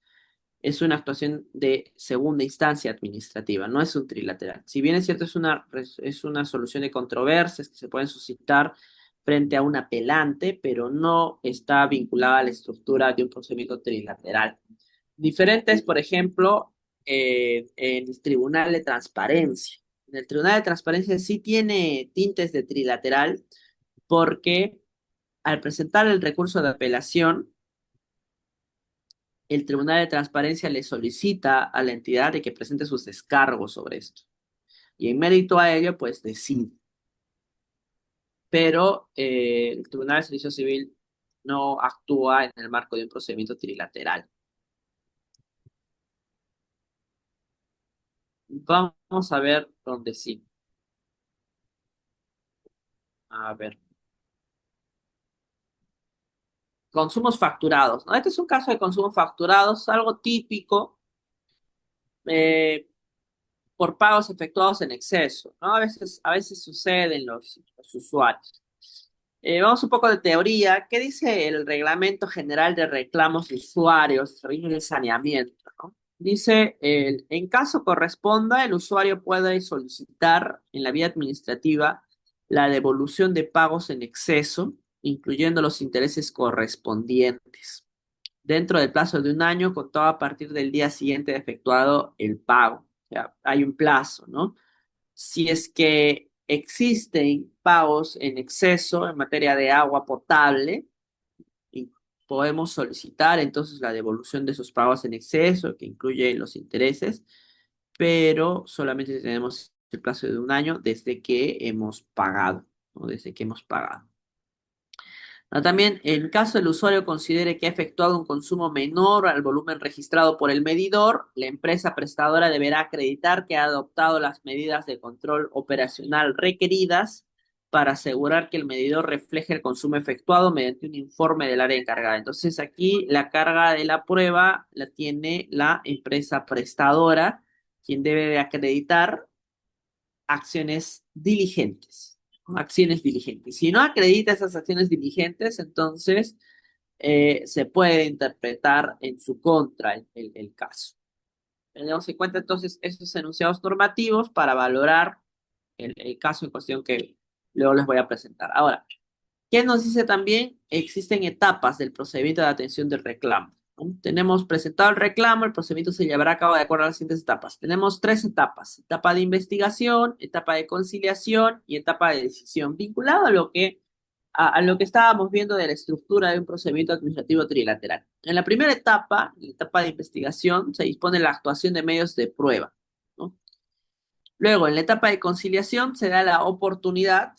Es una actuación de segunda instancia administrativa, no es un trilateral. Si bien es cierto, es una solución de controversias que se pueden suscitar frente a un apelante, pero no está vinculada a la estructura de un procedimiento trilateral. Diferentes, por ejemplo, en el Tribunal de Transparencia. En el Tribunal de Transparencia sí tiene tintes de trilateral porque al presentar el recurso de apelación, el Tribunal de Transparencia le solicita a la entidad de que presente sus descargos sobre esto. Y en mérito a ello, pues decide. Pero el Tribunal de Servicio Civil no actúa en el marco de un procedimiento trilateral. Vamos a ver dónde sí. A ver. Consumos facturados, ¿no? Este es un caso de consumos facturados, algo típico eh, por pagos efectuados en exceso, ¿no? A veces suceden los usuarios. Vamos un poco de teoría. ¿Qué dice el Reglamento General de Reclamos de Usuarios, Servicios de Saneamiento, ¿no? Dice, en caso corresponda, el usuario puede solicitar en la vía administrativa la devolución de pagos en exceso, incluyendo los intereses correspondientes, dentro del plazo de un año, contado a partir del día siguiente de efectuado el pago. O sea, hay un plazo, ¿no? Si es que existen pagos en exceso en materia de agua potable, podemos solicitar entonces la devolución de esos pagos en exceso, que incluye los intereses, pero solamente tenemos el plazo de un año desde que hemos pagado, ¿no? Desde que hemos pagado. También, en caso el usuario considere que ha efectuado un consumo menor al volumen registrado por el medidor, la empresa prestadora deberá acreditar que ha adoptado las medidas de control operacional requeridas para asegurar que el medidor refleje el consumo efectuado mediante un informe del área encargada. Entonces, aquí la carga de la prueba la tiene la empresa prestadora, quien debe de acreditar acciones diligentes, ¿no? Acciones diligentes. Si no acredita esas acciones diligentes, entonces se puede interpretar en su contra el caso. Tenemos en cuenta entonces esos enunciados normativos para valorar el caso en cuestión que luego les voy a presentar. Ahora, ¿qué nos dice también? Existen etapas del procedimiento de atención del reclamo, ¿no? Tenemos presentado el reclamo, el procedimiento se llevará a cabo de acuerdo a las siguientes etapas. Tenemos tres etapas: etapa de investigación, etapa de conciliación y etapa de decisión, vinculado a lo que estábamos viendo de la estructura de un procedimiento administrativo trilateral. En la primera etapa, la etapa de investigación, se dispone la actuación de medios de prueba, ¿no? Luego, en la etapa de conciliación, se da la oportunidad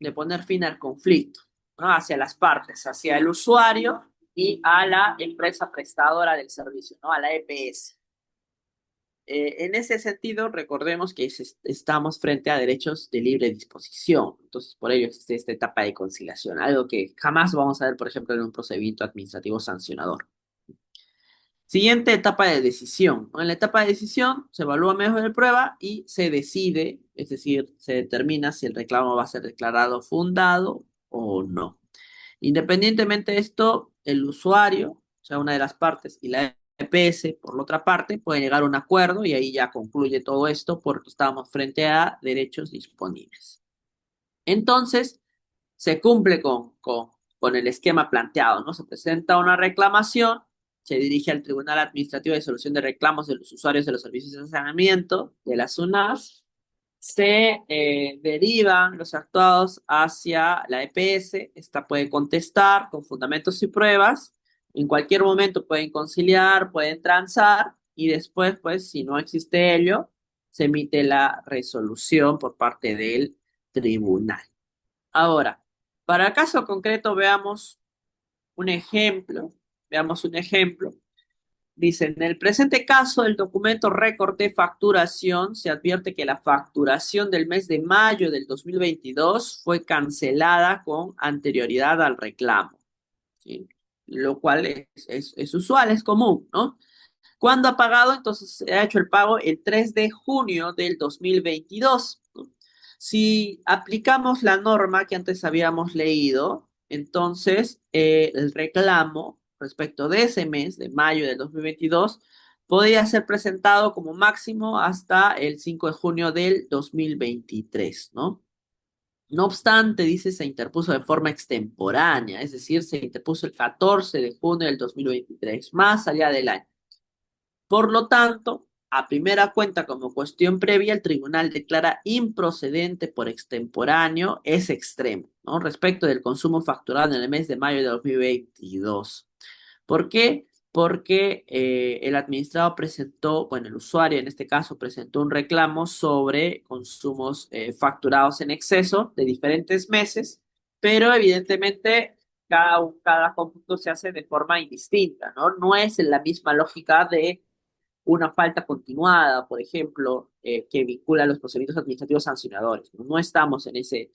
de poner fin al conflicto, ¿no? Hacia las partes, hacia el usuario y a la empresa prestadora del servicio, ¿no? A la EPS. En ese sentido, recordemos que estamos frente a derechos de libre disposición. Entonces, por ello existe esta etapa de conciliación, algo que jamás vamos a ver, por ejemplo, en un procedimiento administrativo sancionador. Siguiente etapa de decisión, ¿no? En la etapa de decisión se evalúa medios de prueba y se decide, es decir, se determina si el reclamo va a ser declarado fundado o no. Independientemente de esto, el usuario, o sea, una de las partes, y la EPS, por la otra parte, pueden llegar a un acuerdo y ahí ya concluye todo esto porque estamos frente a derechos disponibles. Entonces, se cumple con el esquema planteado, ¿no? Se presenta una reclamación, se dirige al Tribunal Administrativo de Solución de Reclamos de los Usuarios de los Servicios de Saneamiento de la SUNAS, se derivan los actuados hacia la EPS, esta puede contestar con fundamentos y pruebas, en cualquier momento pueden conciliar, pueden transar, y después, pues, si no existe ello, se emite la resolución por parte del tribunal. Ahora, para el caso concreto, un ejemplo. Veamos un ejemplo. Dice, en el presente caso, el documento récord de facturación se advierte que la facturación del mes de mayo del 2022 fue cancelada con anterioridad al reclamo, ¿sí? Lo cual es usual, es común, ¿no? ¿Cuándo ha pagado? Entonces se ha hecho el pago el 3 de junio del 2022, ¿no? Si aplicamos la norma que antes habíamos leído, entonces el reclamo respecto de ese mes, de mayo del 2022, podría ser presentado como máximo hasta el 5 de junio del 2023, ¿no? No obstante, dice, se interpuso de forma extemporánea, es decir, se interpuso el 14 de junio del 2023, más allá del año. Por lo tanto, a primera cuenta como cuestión previa, el tribunal declara improcedente por extemporáneo ese extremo, ¿no? Respecto del consumo facturado en el mes de mayo de 2022. ¿Por qué? Porque el administrado presentó, bueno, el usuario en este caso presentó un reclamo sobre consumos facturados en exceso de diferentes meses, pero evidentemente cada cómputo se hace de forma indistinta, ¿no? No es en la misma lógica de una falta continuada, por ejemplo, que vincula a los procedimientos administrativos sancionadores, ¿no? No estamos en ese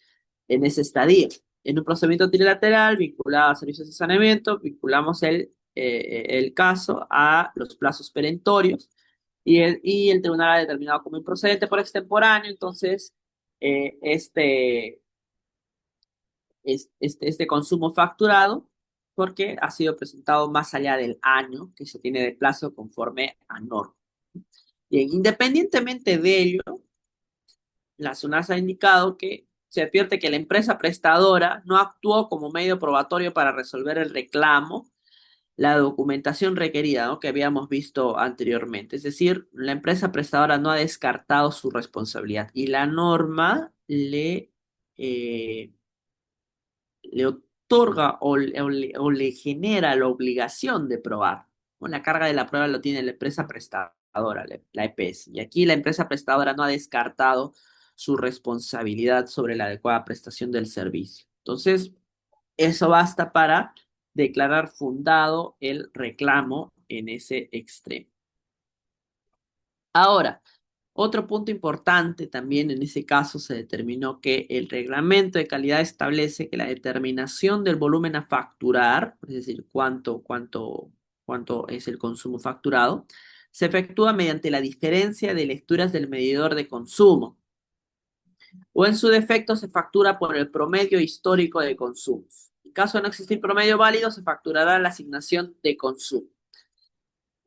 estadio. En un procedimiento trilateral vinculado a servicios de saneamiento, vinculamos el caso a los plazos perentorios y el tribunal ha determinado como improcedente por extemporáneo, entonces este este consumo facturado porque ha sido presentado más allá del año que se tiene de plazo conforme a norma. Bien, independientemente de ello, la SUNAS ha indicado que se advierte que la empresa prestadora no actuó como medio probatorio para resolver el reclamo, la documentación requerida, ¿no? Que habíamos visto anteriormente. Es decir, la empresa prestadora no ha descartado su responsabilidad y la norma eh, le otorga o le genera la obligación de probar, ¿no? La carga de la prueba lo tiene la empresa prestadora, la EPS. Y aquí la empresa prestadora no ha descartado su responsabilidad sobre la adecuada prestación del servicio. Entonces, eso basta para declarar fundado el reclamo en ese extremo. Ahora, otro punto importante también en ese caso se determinó que el reglamento de calidad establece que la determinación del volumen a facturar, es decir, cuánto es el consumo facturado, se efectúa mediante la diferencia de lecturas del medidor de consumo, o en su defecto se factura por el promedio histórico de consumos. En caso de no existir promedio válido, se facturará la asignación de consumo.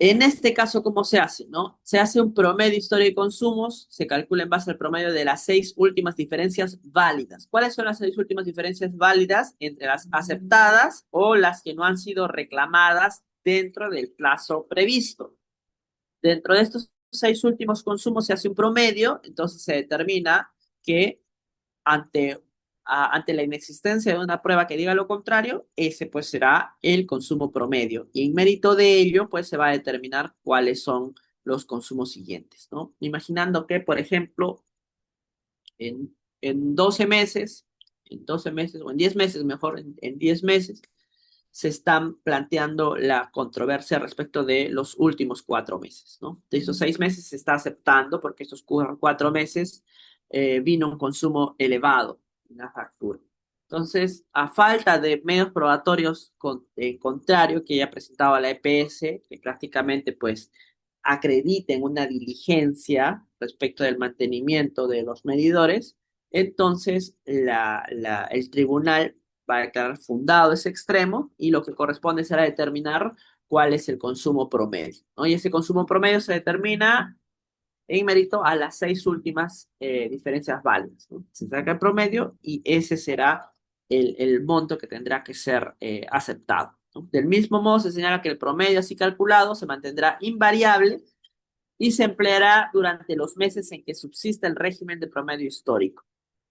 En este caso, ¿cómo se hace? ¿No? Se hace un promedio histórico de consumos, se calcula en base al promedio de las 6 últimas diferencias válidas. ¿Cuáles son las 6 últimas diferencias válidas? Entre las aceptadas o las que no han sido reclamadas dentro del plazo previsto. Dentro de estos 6 últimos consumos se hace un promedio, entonces se determina que ante, ante la inexistencia de una prueba que diga lo contrario, ese pues será el consumo promedio. Y en mérito de ello, pues se va a determinar cuáles son los consumos siguientes, ¿no? Imaginando que, por ejemplo, en 12 meses, en 12 meses o en 10 meses, mejor, en 10 meses, se están planteando la controversia respecto de los últimos 4 meses, ¿no? De esos 6 meses se está aceptando porque estos 4 meses vino un consumo elevado en la factura. Entonces, a falta de medios probatorios contrario que haya presentado la EPS, que prácticamente pues acrediten una diligencia respecto del mantenimiento de los medidores, entonces el tribunal va a declarar fundado ese extremo y lo que corresponde será determinar cuál es el consumo promedio, ¿no? Y ese consumo promedio se determina en mérito a las 6 últimas diferencias válidas, ¿no? Se saca el promedio y ese será el monto que tendrá que ser aceptado, ¿no? Del mismo modo, se señala que el promedio así calculado se mantendrá invariable y se empleará durante los meses en que subsista el régimen de promedio histórico.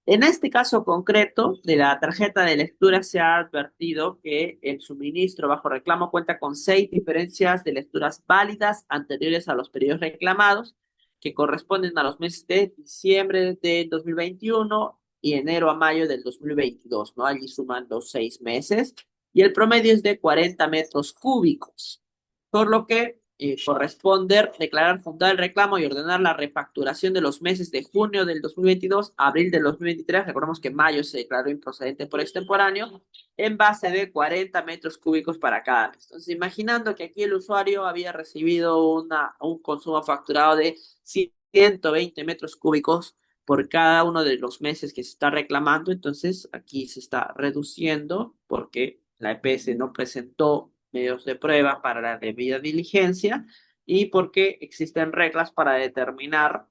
En este caso concreto de la tarjeta de lectura se ha advertido que el suministro bajo reclamo cuenta con 6 diferencias de lecturas válidas anteriores a los periodos reclamados, que corresponden a los meses de diciembre del 2021 y enero a mayo del 2022, ¿no? Allí suman los 6 meses y el promedio es de 40 metros cúbicos, por lo que corresponde declarar fundado el reclamo y ordenar la refacturación de los meses de junio del 2022 a abril del 2023. Recordemos que mayo se declaró improcedente por extemporáneo, en base de 40 metros cúbicos para cada mes. Entonces, imaginando que aquí el usuario había recibido un consumo facturado de 120 metros cúbicos por cada uno de los meses que se está reclamando, entonces aquí se está reduciendo porque la EPS no presentó medios de prueba para la debida diligencia y porque existen reglas para determinar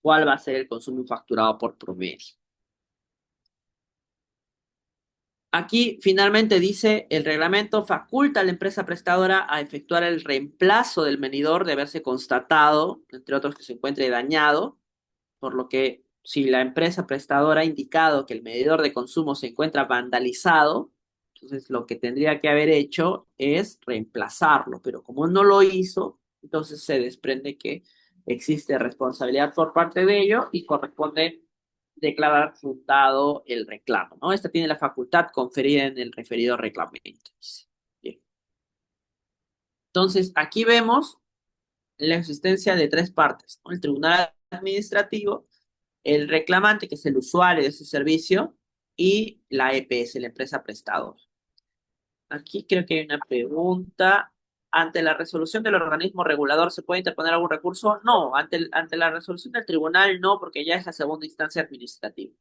cuál va a ser el consumo facturado por promedio. Aquí finalmente dice, el reglamento faculta a la empresa prestadora a efectuar el reemplazo del medidor de haberse constatado, entre otros, que se encuentre dañado, por lo que si la empresa prestadora ha indicado que el medidor de consumo se encuentra vandalizado, entonces lo que tendría que haber hecho es reemplazarlo, pero como no lo hizo, entonces se desprende que existe responsabilidad por parte de ello y corresponde declarar fundado el reclamo, ¿no? Esta tiene la facultad conferida en el referido reglamento. Bien. Entonces, aquí vemos la existencia de 3 partes, ¿no? El tribunal administrativo, el reclamante, que es el usuario de ese servicio, y la EPS, la empresa prestadora. Aquí creo que hay una pregunta. ¿Ante la resolución del organismo regulador se puede interponer algún recurso? No, ante la resolución del tribunal no, porque ya es la segunda instancia administrativa.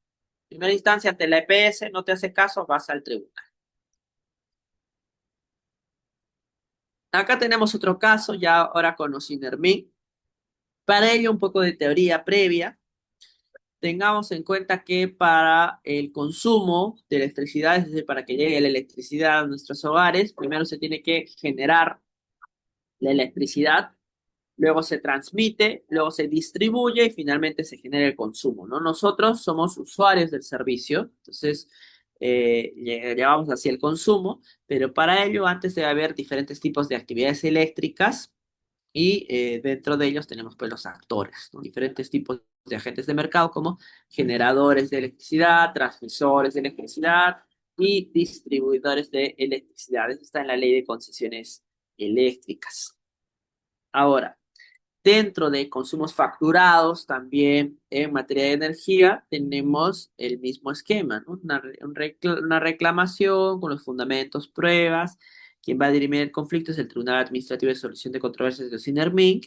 Primera instancia, ante la EPS, no te hace caso, vas al tribunal. Acá tenemos otro caso, ya ahora con Osinermin. Para ello, un poco de teoría previa. Tengamos en cuenta que para el consumo de electricidad, es decir, para que llegue la electricidad a nuestros hogares, primero se tiene que generar la electricidad, luego se transmite, luego se distribuye y finalmente se genera el consumo, ¿no? Nosotros somos usuarios del servicio, entonces llevamos hacia el consumo, pero para ello antes debe haber diferentes tipos de actividades eléctricas y dentro de ellos tenemos pues los actores, ¿no? Diferentes tipos de agentes de mercado como generadores de electricidad, transmisores de electricidad y distribuidores de electricidad. Eso está en la ley de concesiones eléctricas. Ahora, dentro de consumos facturados, también en materia de energía, tenemos el mismo esquema, ¿no? Una reclamación con los fundamentos, pruebas. Quien va a dirimir el conflicto es el Tribunal Administrativo de Solución de Controversias de Sinerminc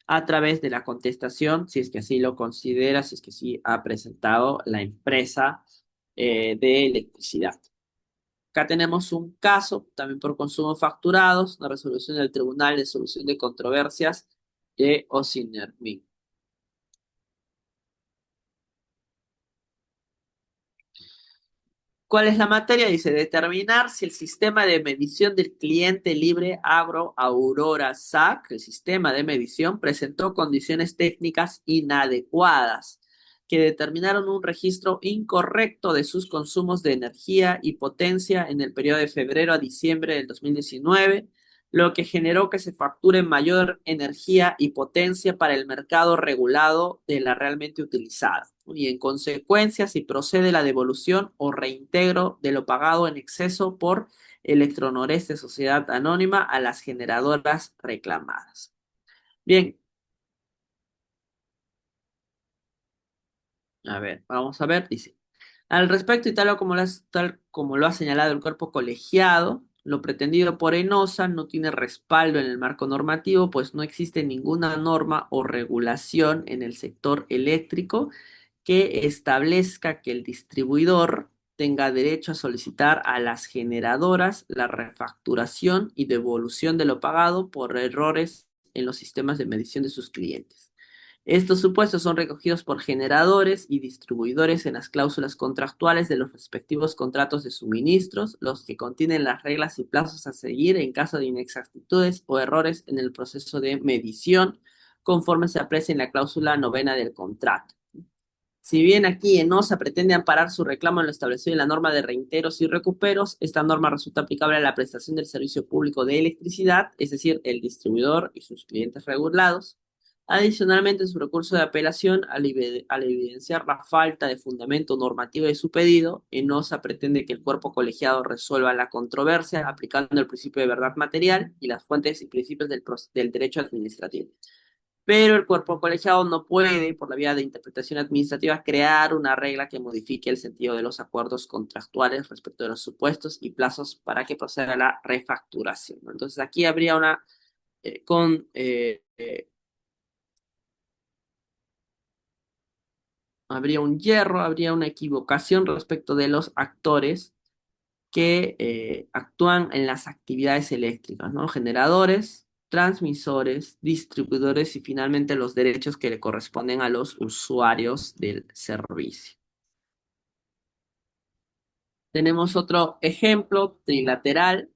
a través de la contestación, si es que así lo considera, si es que sí ha presentado la empresa de electricidad. Acá tenemos un caso, también por consumo facturados, una resolución del Tribunal de Solución de Controversias de Osinermin. ¿Cuál es la materia? Dice, determinar si el sistema de medición del cliente libre Agro Aurora SAC, el sistema de medición, presentó condiciones técnicas inadecuadas que determinaron un registro incorrecto de sus consumos de energía y potencia en el periodo de febrero a diciembre del 2019, lo que generó que se facture mayor energía y potencia para el mercado regulado de la realmente utilizada. Y en consecuencia, si procede la devolución o reintegro de lo pagado en exceso por Electronoreste Sociedad Anónima a las generadoras reclamadas. Bien, a ver, vamos a ver, dice. Al respecto, y tal como lo ha señalado el cuerpo colegiado, lo pretendido por ENOSA no tiene respaldo en el marco normativo, pues no existe ninguna norma o regulación en el sector eléctrico que establezca que el distribuidor tenga derecho a solicitar a las generadoras la refacturación y devolución de lo pagado por errores en los sistemas de medición de sus clientes. Estos supuestos son recogidos por generadores y distribuidores en las cláusulas contractuales de los respectivos contratos de suministros, los que contienen las reglas y plazos a seguir en caso de inexactitudes o errores en el proceso de medición, conforme se aprecia en la cláusula novena del contrato. Si bien aquí ENOSA pretende amparar su reclamo en lo establecido en la norma de reintegros y recuperos, esta norma resulta aplicable a la prestación del servicio público de electricidad, es decir, el distribuidor y sus clientes regulados. Adicionalmente, en su recurso de apelación, al evidenciar la falta de fundamento normativo de su pedido, ENOSA pretende que el cuerpo colegiado resuelva la controversia aplicando el principio de verdad material y las fuentes y principios del derecho administrativo. Pero el cuerpo colegiado no puede, por la vía de interpretación administrativa, crear una regla que modifique el sentido de los acuerdos contractuales respecto de los supuestos y plazos para que proceda la refacturación, ¿no? Entonces aquí habría habría un hierro, habría una equivocación respecto de los actores que actúan en las actividades eléctricas, ¿no? Generadores, transmisores, distribuidores y finalmente los derechos que le corresponden a los usuarios del servicio. Tenemos otro ejemplo trilateral,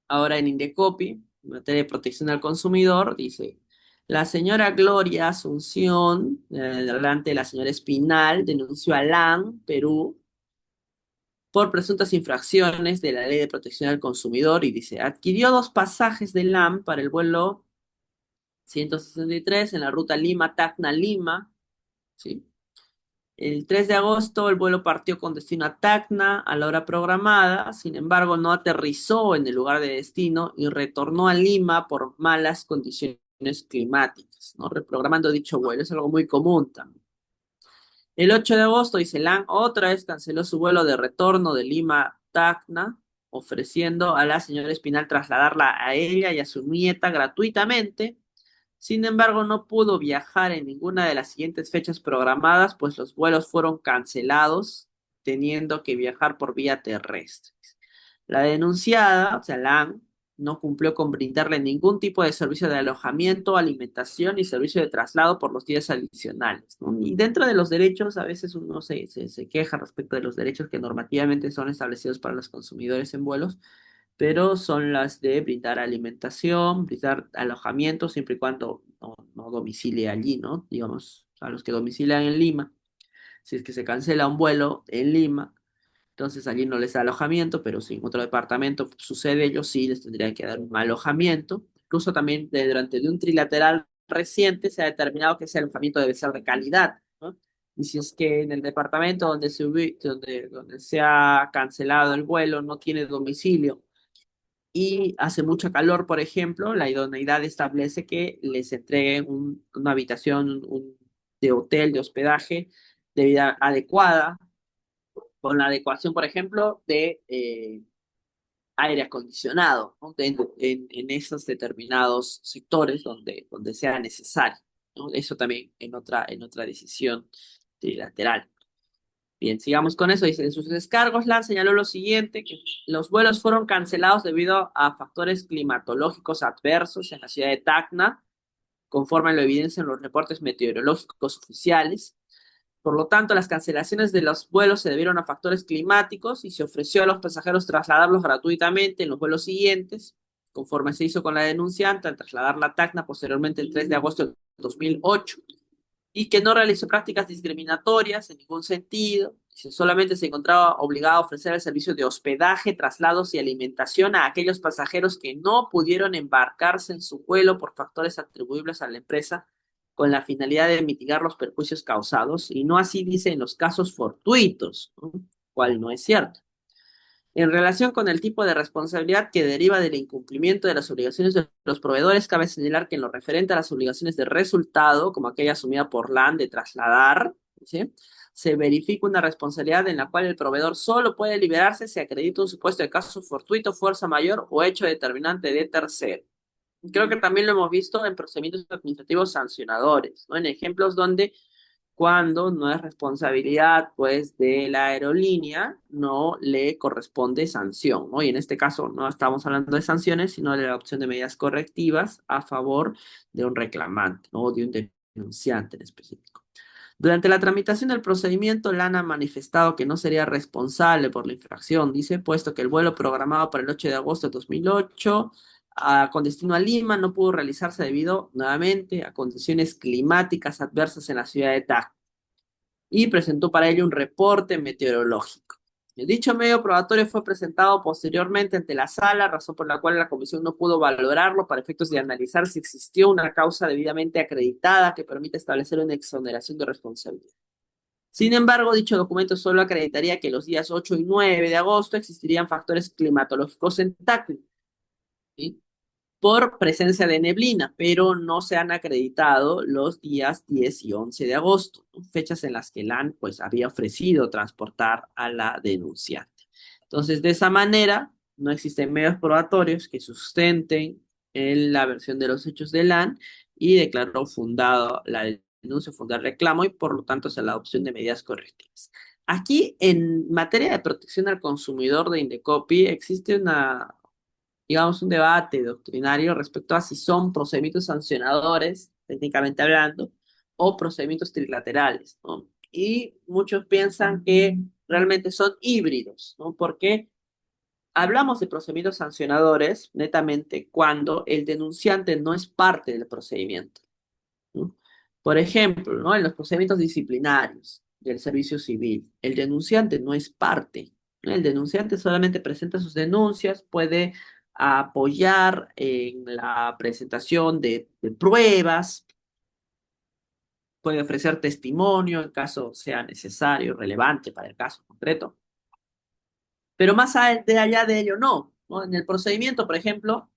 ahora en Indecopi, en materia de protección al consumidor, dice, la señora Gloria Asunción, delante de la señora Espinal, denunció a LAN, Perú, por presuntas infracciones de la Ley de Protección al Consumidor y dice, adquirió dos pasajes de LAM para el vuelo 163 en la ruta Lima-Tacna-Lima, ¿sí? El 3 de agosto el vuelo partió con destino a Tacna a la hora programada, sin embargo no aterrizó en el lugar de destino y retornó a Lima por malas condiciones climáticas, ¿no? Reprogramando dicho vuelo, es algo muy común también. El 8 de agosto, Iselán otra vez canceló su vuelo de retorno de Lima a Tacna, ofreciendo a la señora Espinal trasladarla a ella y a su nieta gratuitamente. Sin embargo, no pudo viajar en ninguna de las siguientes fechas programadas, pues los vuelos fueron cancelados, teniendo que viajar por vía terrestre. La denunciada, o sea, Lan, no cumplió con brindarle ningún tipo de servicio de alojamiento, alimentación y servicio de traslado por los días adicionales, ¿no? Y dentro de los derechos, a veces uno se queja respecto de los derechos que normativamente son establecidos para los consumidores en vuelos, pero son las de brindar alimentación, brindar alojamiento, siempre y cuando no domicilie allí, ¿no? Digamos, a los que domicilian en Lima, si es que se cancela un vuelo en Lima, Entonces allí no les da alojamiento, pero si en otro departamento sucede ello, sí les tendrían que dar un alojamiento. Incluso también durante de un trilateral reciente se ha determinado que ese alojamiento debe ser de calidad, ¿no? Y si es que en el departamento donde se ha cancelado el vuelo no tiene domicilio y hace mucho calor, por ejemplo, la idoneidad establece que les entreguen una habitación de hotel, de hospedaje, de vida adecuada, con la adecuación, por ejemplo, de aire acondicionado, ¿no? En esos determinados sectores donde sea necesario, ¿no? Eso también en otra decisión trilateral. Bien, sigamos con eso. Dice, en sus descargos, LAN señaló lo siguiente, que los vuelos fueron cancelados debido a factores climatológicos adversos en la ciudad de Tacna, conforme lo evidencian los reportes meteorológicos oficiales. Por lo tanto, las cancelaciones de los vuelos se debieron a factores climáticos y se ofreció a los pasajeros trasladarlos gratuitamente en los vuelos siguientes, conforme se hizo con la denunciante al trasladar la Tacna posteriormente el 3 de agosto de 2008, y que no realizó prácticas discriminatorias en ningún sentido, solamente se encontraba obligado a ofrecer el servicio de hospedaje, traslados y alimentación a aquellos pasajeros que no pudieron embarcarse en su vuelo por factores atribuibles a la empresa con la finalidad de mitigar los perjuicios causados, y no así dice en los casos fortuitos, ¿no? Cual no es cierto. En relación con el tipo de responsabilidad que deriva del incumplimiento de las obligaciones de los proveedores, cabe señalar que en lo referente a las obligaciones de resultado, como aquella asumida por LAN de trasladar, ¿sí?, se verifica una responsabilidad en la cual el proveedor solo puede liberarse si acredita un supuesto de caso fortuito, fuerza mayor o hecho determinante de tercero. Creo que también lo hemos visto en procedimientos administrativos sancionadores, ¿no? En ejemplos donde cuando no es responsabilidad, pues, de la aerolínea, no le corresponde sanción, ¿no? Y en este caso no estamos hablando de sanciones, sino de la opción de medidas correctivas a favor de un reclamante, ¿no? O de un denunciante en específico. Durante la tramitación del procedimiento, LAN ha manifestado que no sería responsable por la infracción, dice, puesto que el vuelo programado para el 8 de agosto de 2008 con destino a Lima no pudo realizarse debido, nuevamente, a condiciones climáticas adversas en la ciudad de Tacna, y presentó para ello un reporte meteorológico. Dicho medio probatorio fue presentado posteriormente ante la sala, razón por la cual la comisión no pudo valorarlo para efectos de analizar si existió una causa debidamente acreditada que permite establecer una exoneración de responsabilidad. Sin embargo, dicho documento solo acreditaría que los días 8 y 9 de agosto existirían factores climatológicos en Tacna, ¿sí?, por presencia de neblina, pero no se han acreditado los días 10 y 11 de agosto, ¿no?, fechas en las que LAN pues había ofrecido transportar a la denunciante. Entonces, de esa manera, no existen medios probatorios que sustenten la versión de los hechos de LAN, y declaró fundado la denuncia, fundar reclamo, y por lo tanto es la adopción de medidas correctivas. Aquí, en materia de protección al consumidor de Indecopi, existe digamos, un debate doctrinario respecto a si son procedimientos sancionadores, técnicamente hablando, o procedimientos trilaterales, ¿no? Y muchos piensan que realmente son híbridos, ¿no? Porque hablamos de procedimientos sancionadores netamente cuando el denunciante no es parte del procedimiento, ¿no? Por ejemplo, ¿no?, en los procedimientos disciplinarios del servicio civil, el denunciante no es parte, ¿no? El denunciante solamente presenta sus denuncias, puede apoyar en la presentación de pruebas, puede ofrecer testimonio en caso sea necesario, relevante para el caso concreto, pero más allá de ello, no, ¿no? En el procedimiento, por ejemplo,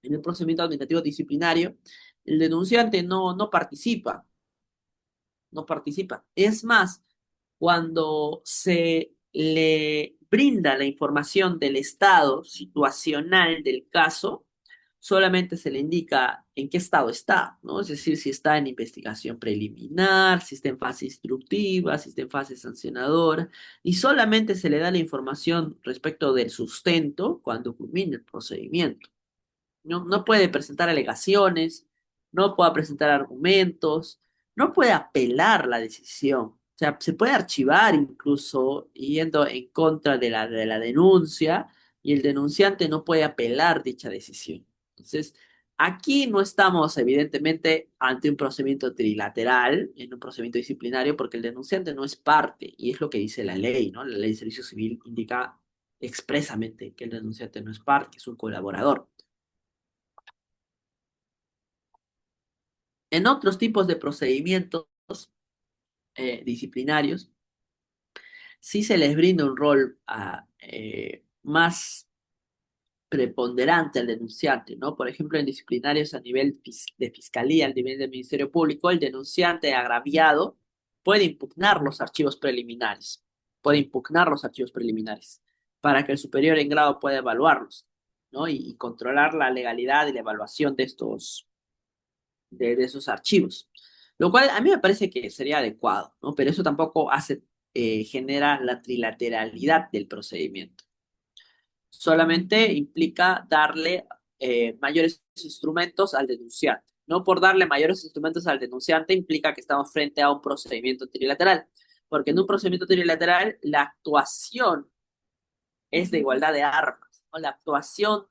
en el procedimiento administrativo disciplinario, el denunciante no participa, no participa. Es más, cuando se le brinda la información del estado situacional del caso, solamente se le indica en qué estado está, ¿no? Es decir, si está en investigación preliminar, si está en fase instructiva, si está en fase sancionadora, y solamente se le da la información respecto del sustento cuando culmine el procedimiento. No puede presentar alegaciones, no puede presentar argumentos, no puede apelar la decisión. O sea, se puede archivar incluso yendo en contra de la denuncia, y el denunciante no puede apelar dicha decisión. Entonces, Aquí no estamos, evidentemente, ante un procedimiento trilateral, en un procedimiento disciplinario, porque el denunciante no es parte, y es lo que dice la ley, ¿no? La ley de servicio civil indica expresamente que el denunciante no es parte, que es un colaborador. En otros tipos de procedimientos disciplinarios, sí se les brinda un rol más preponderante al denunciante, ¿no? Por ejemplo, en disciplinarios a nivel de fiscalía, al nivel del Ministerio Público, el denunciante agraviado puede impugnar los archivos preliminares, puede impugnar los archivos preliminares para que el superior en grado pueda evaluarlos, ¿no? Y controlar la legalidad y la evaluación de de esos archivos. Lo cual a mí me parece que sería adecuado, ¿no? Pero eso tampoco genera la trilateralidad del procedimiento. Solamente implica darle mayores instrumentos al denunciante. No por darle mayores instrumentos al denunciante implica que estamos frente a un procedimiento trilateral, porque en un procedimiento trilateral la actuación es de igualdad de armas, ¿no? La actuación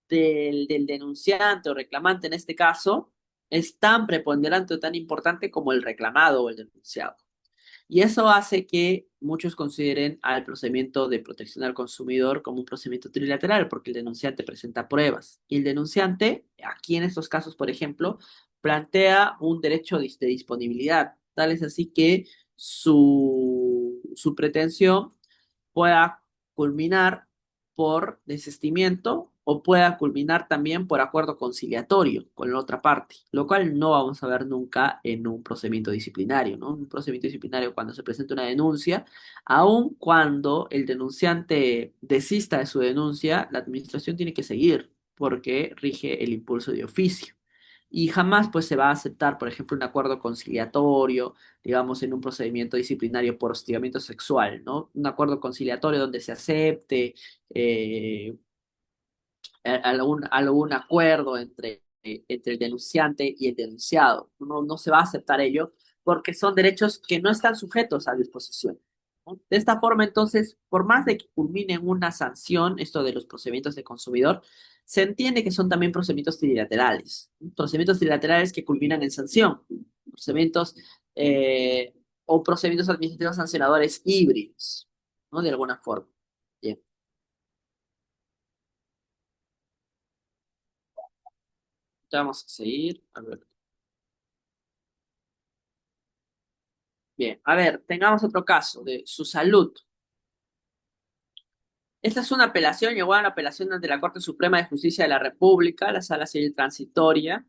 del denunciante o reclamante en este caso es tan preponderante o tan importante como el reclamado o el denunciado. Y eso hace que muchos consideren al procedimiento de protección al consumidor como un procedimiento trilateral, porque el denunciante presenta pruebas. Y el denunciante, aquí en estos casos, por ejemplo, plantea un derecho de disponibilidad. Tal es así que su pretensión pueda culminar por desistimiento o pueda culminar también por acuerdo conciliatorio con la otra parte, lo cual no vamos a ver nunca en un procedimiento disciplinario, ¿no? Un procedimiento disciplinario cuando se presenta una denuncia, aun cuando el denunciante desista de su denuncia, la administración tiene que seguir porque rige el impulso de oficio. Y jamás pues se va a aceptar, por ejemplo, un acuerdo conciliatorio, digamos, en un procedimiento disciplinario por hostigamiento sexual, ¿no? Un acuerdo conciliatorio donde se acepte algún acuerdo entre el denunciante y el denunciado. No se va a aceptar ello porque son derechos que no están sujetos a disposición, ¿no? De esta forma, entonces, por más de que culmine en una sanción, esto de los procedimientos de consumidor, se entiende que son también procedimientos trilaterales, ¿no? Procedimientos trilaterales que culminan en sanción, procedimientos eh, o procedimientos administrativos sancionadores híbridos, ¿no? De alguna forma. Bien, vamos a seguir. A ver. Bien, a ver, tengamos otro caso de su salud. Esta es una apelación, llegó a la apelación ante la Corte Suprema de Justicia de la República, la Sala Civil Transitoria.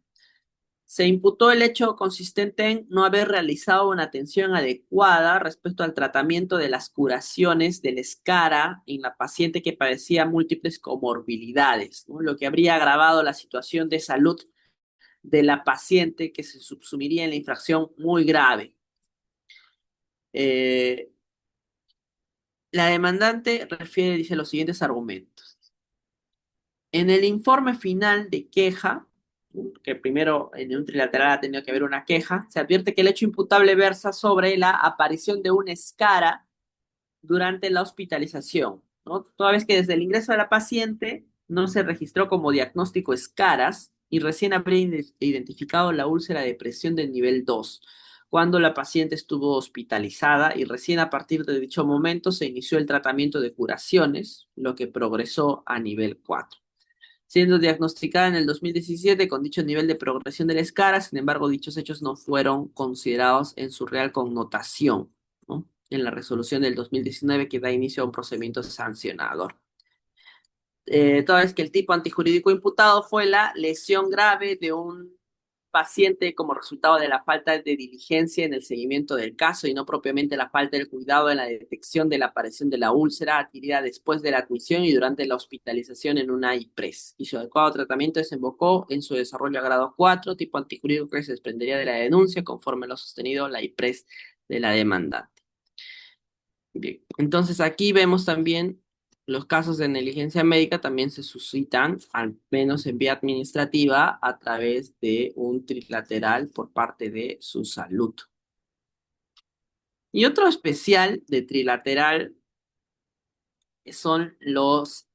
Se imputó el hecho consistente en no haber realizado una atención adecuada respecto al tratamiento de las curaciones del escara en la paciente que padecía múltiples comorbilidades, ¿no? Lo que habría agravado la situación de salud de la paciente que se subsumiría en la infracción muy grave. Eh, La demandante refiere, dice los siguientes argumentos. En el informe final de queja, que primero en un trilateral ha tenido que haber una queja, se advierte que el hecho imputable versa sobre la aparición de una escara durante la hospitalización, ¿no? Toda vez que desde el ingreso de la paciente no se registró como diagnóstico escaras y recién habría identificado la úlcera de presión del nivel 2 cuando la paciente estuvo hospitalizada y recién a partir de dicho momento se inició el tratamiento de curaciones, lo que progresó a nivel 4 siendo diagnosticada en el 2017 con dicho nivel de progresión del escara, sin embargo, dichos hechos no fueron considerados en su real connotación, ¿no? En la resolución del 2019 que da inicio a un procedimiento sancionador. Toda vez que el tipo antijurídico imputado fue la lesión grave de un paciente como resultado de la falta de diligencia en el seguimiento del caso y no propiamente la falta del cuidado en la detección de la aparición de la úlcera adquirida después de la admisión y durante la hospitalización en una IPRES. Y su adecuado tratamiento desembocó en su desarrollo a grado 4, tipo antijurídico que se desprendería de la denuncia conforme lo sostenido la IPRES de la demandante. Bien, entonces aquí vemos también los casos de negligencia médica también se suscitan, al menos en vía administrativa, a través de un trilateral por parte de su salud. Y otro especial de trilateral son los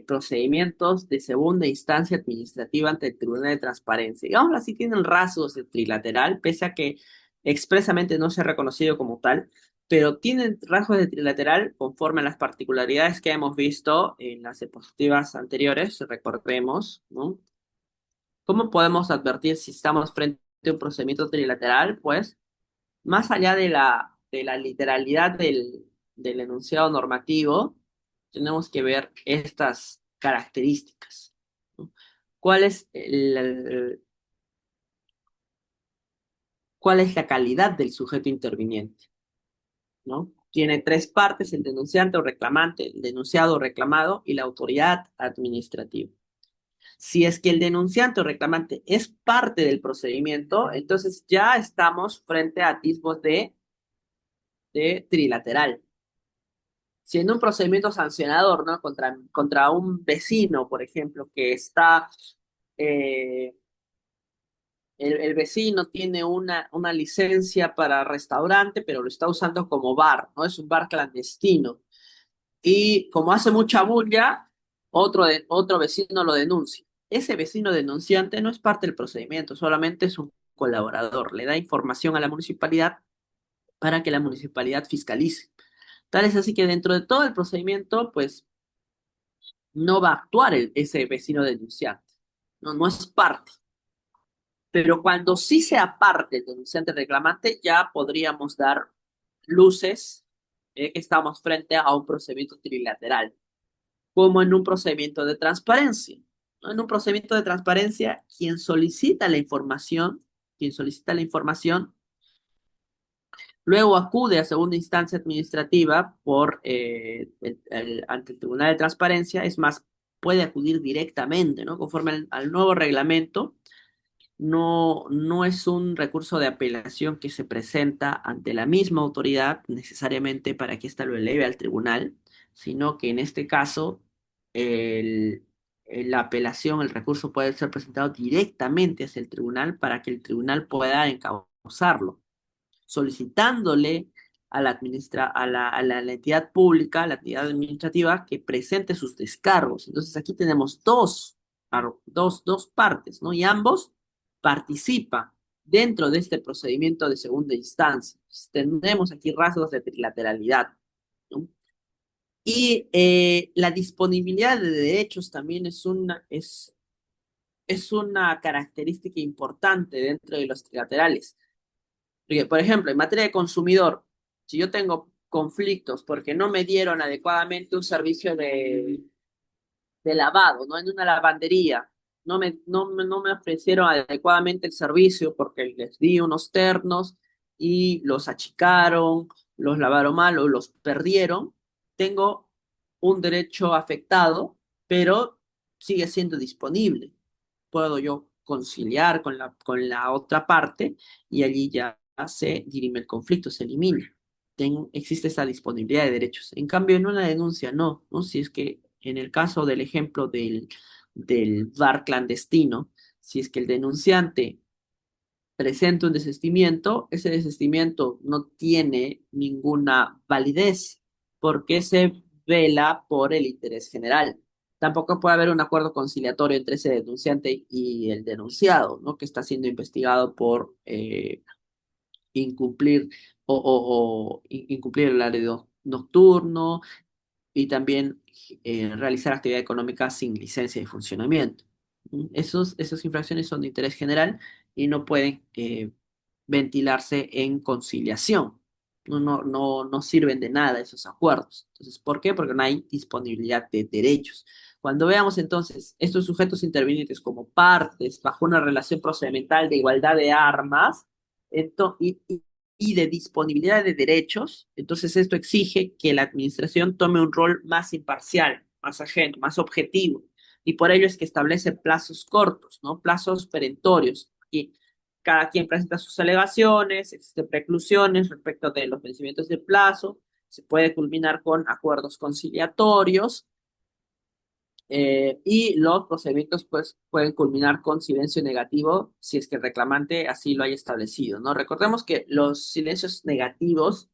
procedimientos de segunda instancia administrativa ante el Tribunal de Transparencia. Digamos así, tienen rasgos de trilateral, pese a que expresamente no se ha reconocido como tal, pero tienen rasgos de trilateral conforme a las particularidades que hemos visto en las diapositivas anteriores, recordemos, ¿no? ¿Cómo podemos advertir si estamos frente a un procedimiento trilateral? Pues más allá de la literalidad del enunciado normativo, tenemos que ver estas características, ¿no? ¿Cuál es cuál es la calidad del sujeto interviniente? ¿No? Tiene tres partes: el denunciante o reclamante, el denunciado o reclamado y la autoridad administrativa. Si es que el denunciante o reclamante es parte del procedimiento, entonces ya estamos frente a atisbos de trilateral. Si en un procedimiento sancionador, ¿no? Contra un vecino, por ejemplo, que está, eh, el vecino tiene una licencia para restaurante, pero lo está usando como bar, ¿no? Es un bar clandestino. Y como hace mucha bulla, otro vecino lo denuncia. Ese vecino denunciante no es parte del procedimiento, solamente es un colaborador. Le da información a la municipalidad para que la municipalidad fiscalice. Tal es así que dentro de todo el procedimiento, pues no va a actuar ese vecino denunciante. No, no es parte. Pero cuando sí sea parte el denunciante reclamante, ya podríamos dar luces que estamos frente a un procedimiento trilateral, como en un procedimiento de transparencia, ¿no? En un procedimiento de transparencia, quien solicita la información, luego acude a segunda instancia administrativa ante el Tribunal de Transparencia. Es más, puede acudir directamente, ¿no? Conforme al nuevo reglamento, no es un recurso de apelación que se presenta ante la misma autoridad necesariamente para que ésta lo eleve al tribunal, sino que en este caso el, la apelación, el recurso puede ser presentado directamente hacia el tribunal para que el tribunal pueda encauzarlo solicitándole a la entidad pública, a la entidad administrativa, que presente sus descargos. Entonces aquí tenemos dos partes, ¿no? Y ambos participan dentro de este procedimiento de segunda instancia. Entonces, tenemos aquí rasgos de trilateralidad, ¿no? Y la disponibilidad de derechos también es una característica importante dentro de los trilaterales. Porque, por ejemplo, en materia de consumidor, si yo tengo conflictos porque no me dieron adecuadamente un servicio de lavado, ¿no? En una lavandería, no me ofrecieron adecuadamente el servicio porque les di unos ternos y los achicaron, los lavaron mal o los perdieron, tengo un derecho afectado, pero sigue siendo disponible. Puedo yo conciliar con la otra parte y allí ya se dirime el conflicto, se elimina. Existe esa disponibilidad de derechos. En cambio, en una denuncia no, ¿no? Si es que en el caso del ejemplo del bar clandestino, si es que el denunciante presenta un desistimiento, ese desistimiento no tiene ninguna validez porque se vela por el interés general. Tampoco puede haber un acuerdo conciliatorio entre ese denunciante y el denunciado, ¿no? Que está siendo investigado por incumplir incumplir el horario nocturno y también realizar actividad económica sin licencia de funcionamiento. Esas infracciones son de interés general y no pueden ventilarse en conciliación. No sirven de nada esos acuerdos. Entonces, ¿por qué? Porque no hay disponibilidad de derechos. Cuando veamos entonces estos sujetos intervinientes como partes bajo una relación procedimental de igualdad de armas y de disponibilidad de derechos, entonces esto exige que la administración tome un rol más imparcial, más ajeno, más objetivo. Y por ello es que establece plazos cortos, ¿no? Plazos perentorios. Y cada quien presenta sus alegaciones, existen preclusiones respecto de los vencimientos de plazo, se puede culminar con acuerdos conciliatorios y los procedimientos pues, pueden culminar con silencio negativo si es que el reclamante así lo haya establecido, ¿no? Recordemos que los silencios negativos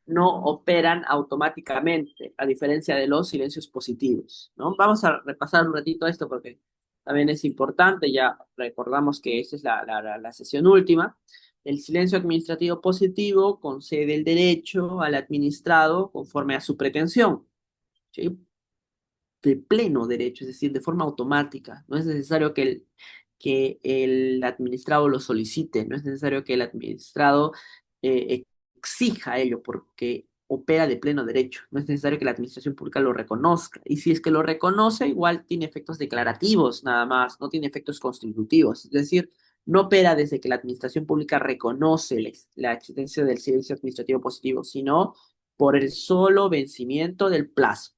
no operan automáticamente, a diferencia de los silencios positivos, ¿no? Vamos a repasar un ratito esto porque también es importante, ya recordamos que esta es la sesión última. El silencio administrativo positivo concede el derecho al administrado conforme a su pretensión, ¿sí? De pleno derecho, es decir, de forma automática. No es necesario que el administrado lo solicite, no es necesario que el administrado exija ello porque opera de pleno derecho. No es necesario que la administración pública lo reconozca. Y si es que lo reconoce, igual tiene efectos declarativos nada más, no tiene efectos constitutivos. Es decir, no opera desde que la administración pública reconoce la existencia del silencio administrativo positivo, sino por el solo vencimiento del plazo.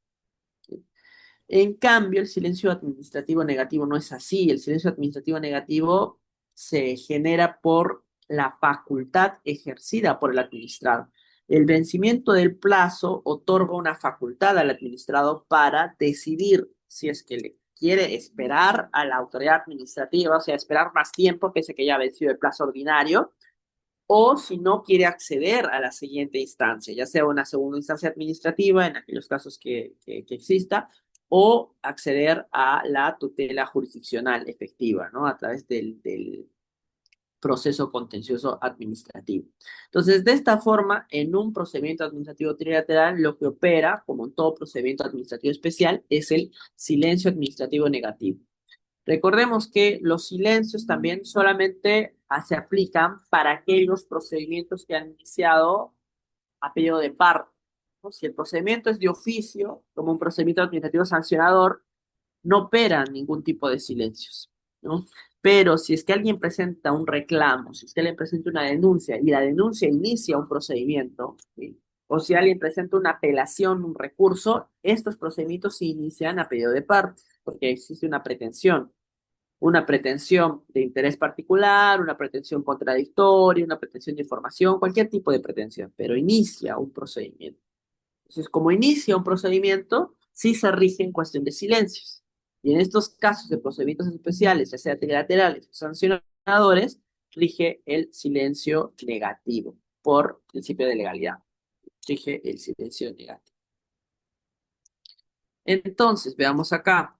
En cambio, el silencio administrativo negativo no es así. El silencio administrativo negativo se genera por la facultad ejercida por el administrado. El vencimiento del plazo otorga una facultad al administrado para decidir si es que le quiere esperar a la autoridad administrativa, o sea, esperar más tiempo, pese a que ya ha vencido el plazo ordinario, o si no quiere acceder a la siguiente instancia, ya sea una segunda instancia administrativa, en aquellos casos que exista, o acceder a la tutela jurisdiccional efectiva, ¿no? A través del proceso contencioso administrativo. Entonces, de esta forma, en un procedimiento administrativo trilateral, lo que opera, como en todo procedimiento administrativo especial, es el silencio administrativo negativo. Recordemos que los silencios también solamente se aplican para aquellos procedimientos que han iniciado a pedido de parte, ¿no? Si el procedimiento es de oficio, como un procedimiento administrativo sancionador, no operan ningún tipo de silencios, ¿no? Pero si es que alguien presenta un reclamo, si es que alguien presenta una denuncia y la denuncia inicia un procedimiento, ¿sí? O si alguien presenta una apelación, un recurso, estos procedimientos se inician a pedido de parte, porque existe una pretensión de interés particular, una pretensión contradictoria, una pretensión de información, cualquier tipo de pretensión, pero inicia un procedimiento. Entonces, como inicia un procedimiento, sí se rige en cuestión de silencios. Y en estos casos de procedimientos especiales, ya sea trilaterales o sancionadores, rige el silencio negativo por principio de legalidad. Rige el silencio negativo. Entonces, veamos acá.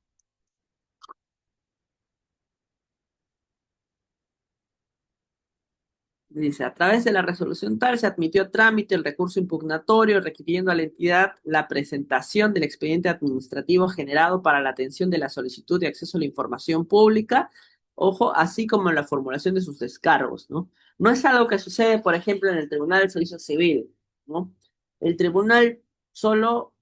Dice, a través de la resolución tal se admitió trámite el recurso impugnatorio requiriendo a la entidad la presentación del expediente administrativo generado para la atención de la solicitud de acceso a la información pública, ojo, así como en la formulación de sus descargos, ¿no? No es algo que sucede, por ejemplo, en el Tribunal del Servicio Civil, ¿no? El tribunal solo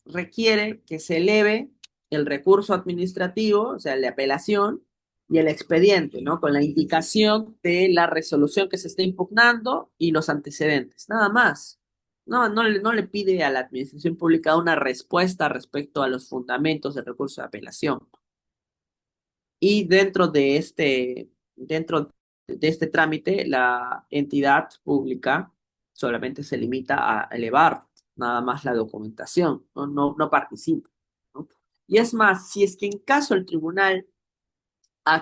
requiere que se eleve el recurso administrativo, o sea, el de apelación, y el expediente, ¿no? Con la indicación de la resolución que se está impugnando y los antecedentes, nada más. No le pide a la administración pública una respuesta respecto a los fundamentos del recurso de apelación. Y dentro de este trámite, la entidad pública solamente se limita a elevar nada más la documentación, no participa, ¿no? Y es más, si es que en caso el Tribunal de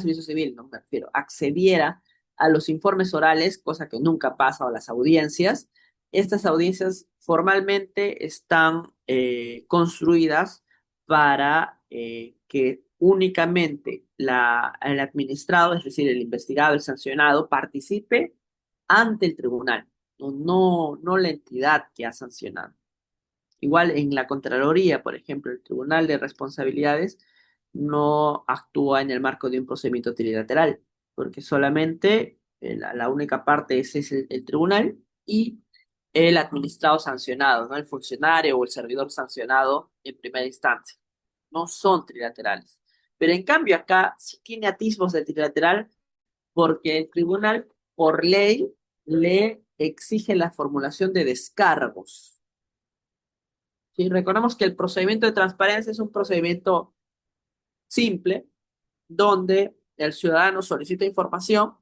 Servicio Civil, no me refiero, accediera a los informes orales, cosa que nunca pasa, o a las audiencias, estas audiencias formalmente están construidas para que únicamente el administrado, es decir, el investigado, el sancionado, participe ante el tribunal, no la entidad que ha sancionado. Igual en la Contraloría, por ejemplo, el Tribunal de Responsabilidades no actúa en el marco de un procedimiento trilateral, porque solamente la única parte es el tribunal y el administrado sancionado, ¿no? El funcionario o el servidor sancionado en primera instancia. No son trilaterales. Pero en cambio acá sí tiene atisbos de trilateral porque el tribunal, por ley, le exige la formulación de descargos. ¿Sí? Recordemos que el procedimiento de transparencia es un procedimiento simple donde el ciudadano solicita información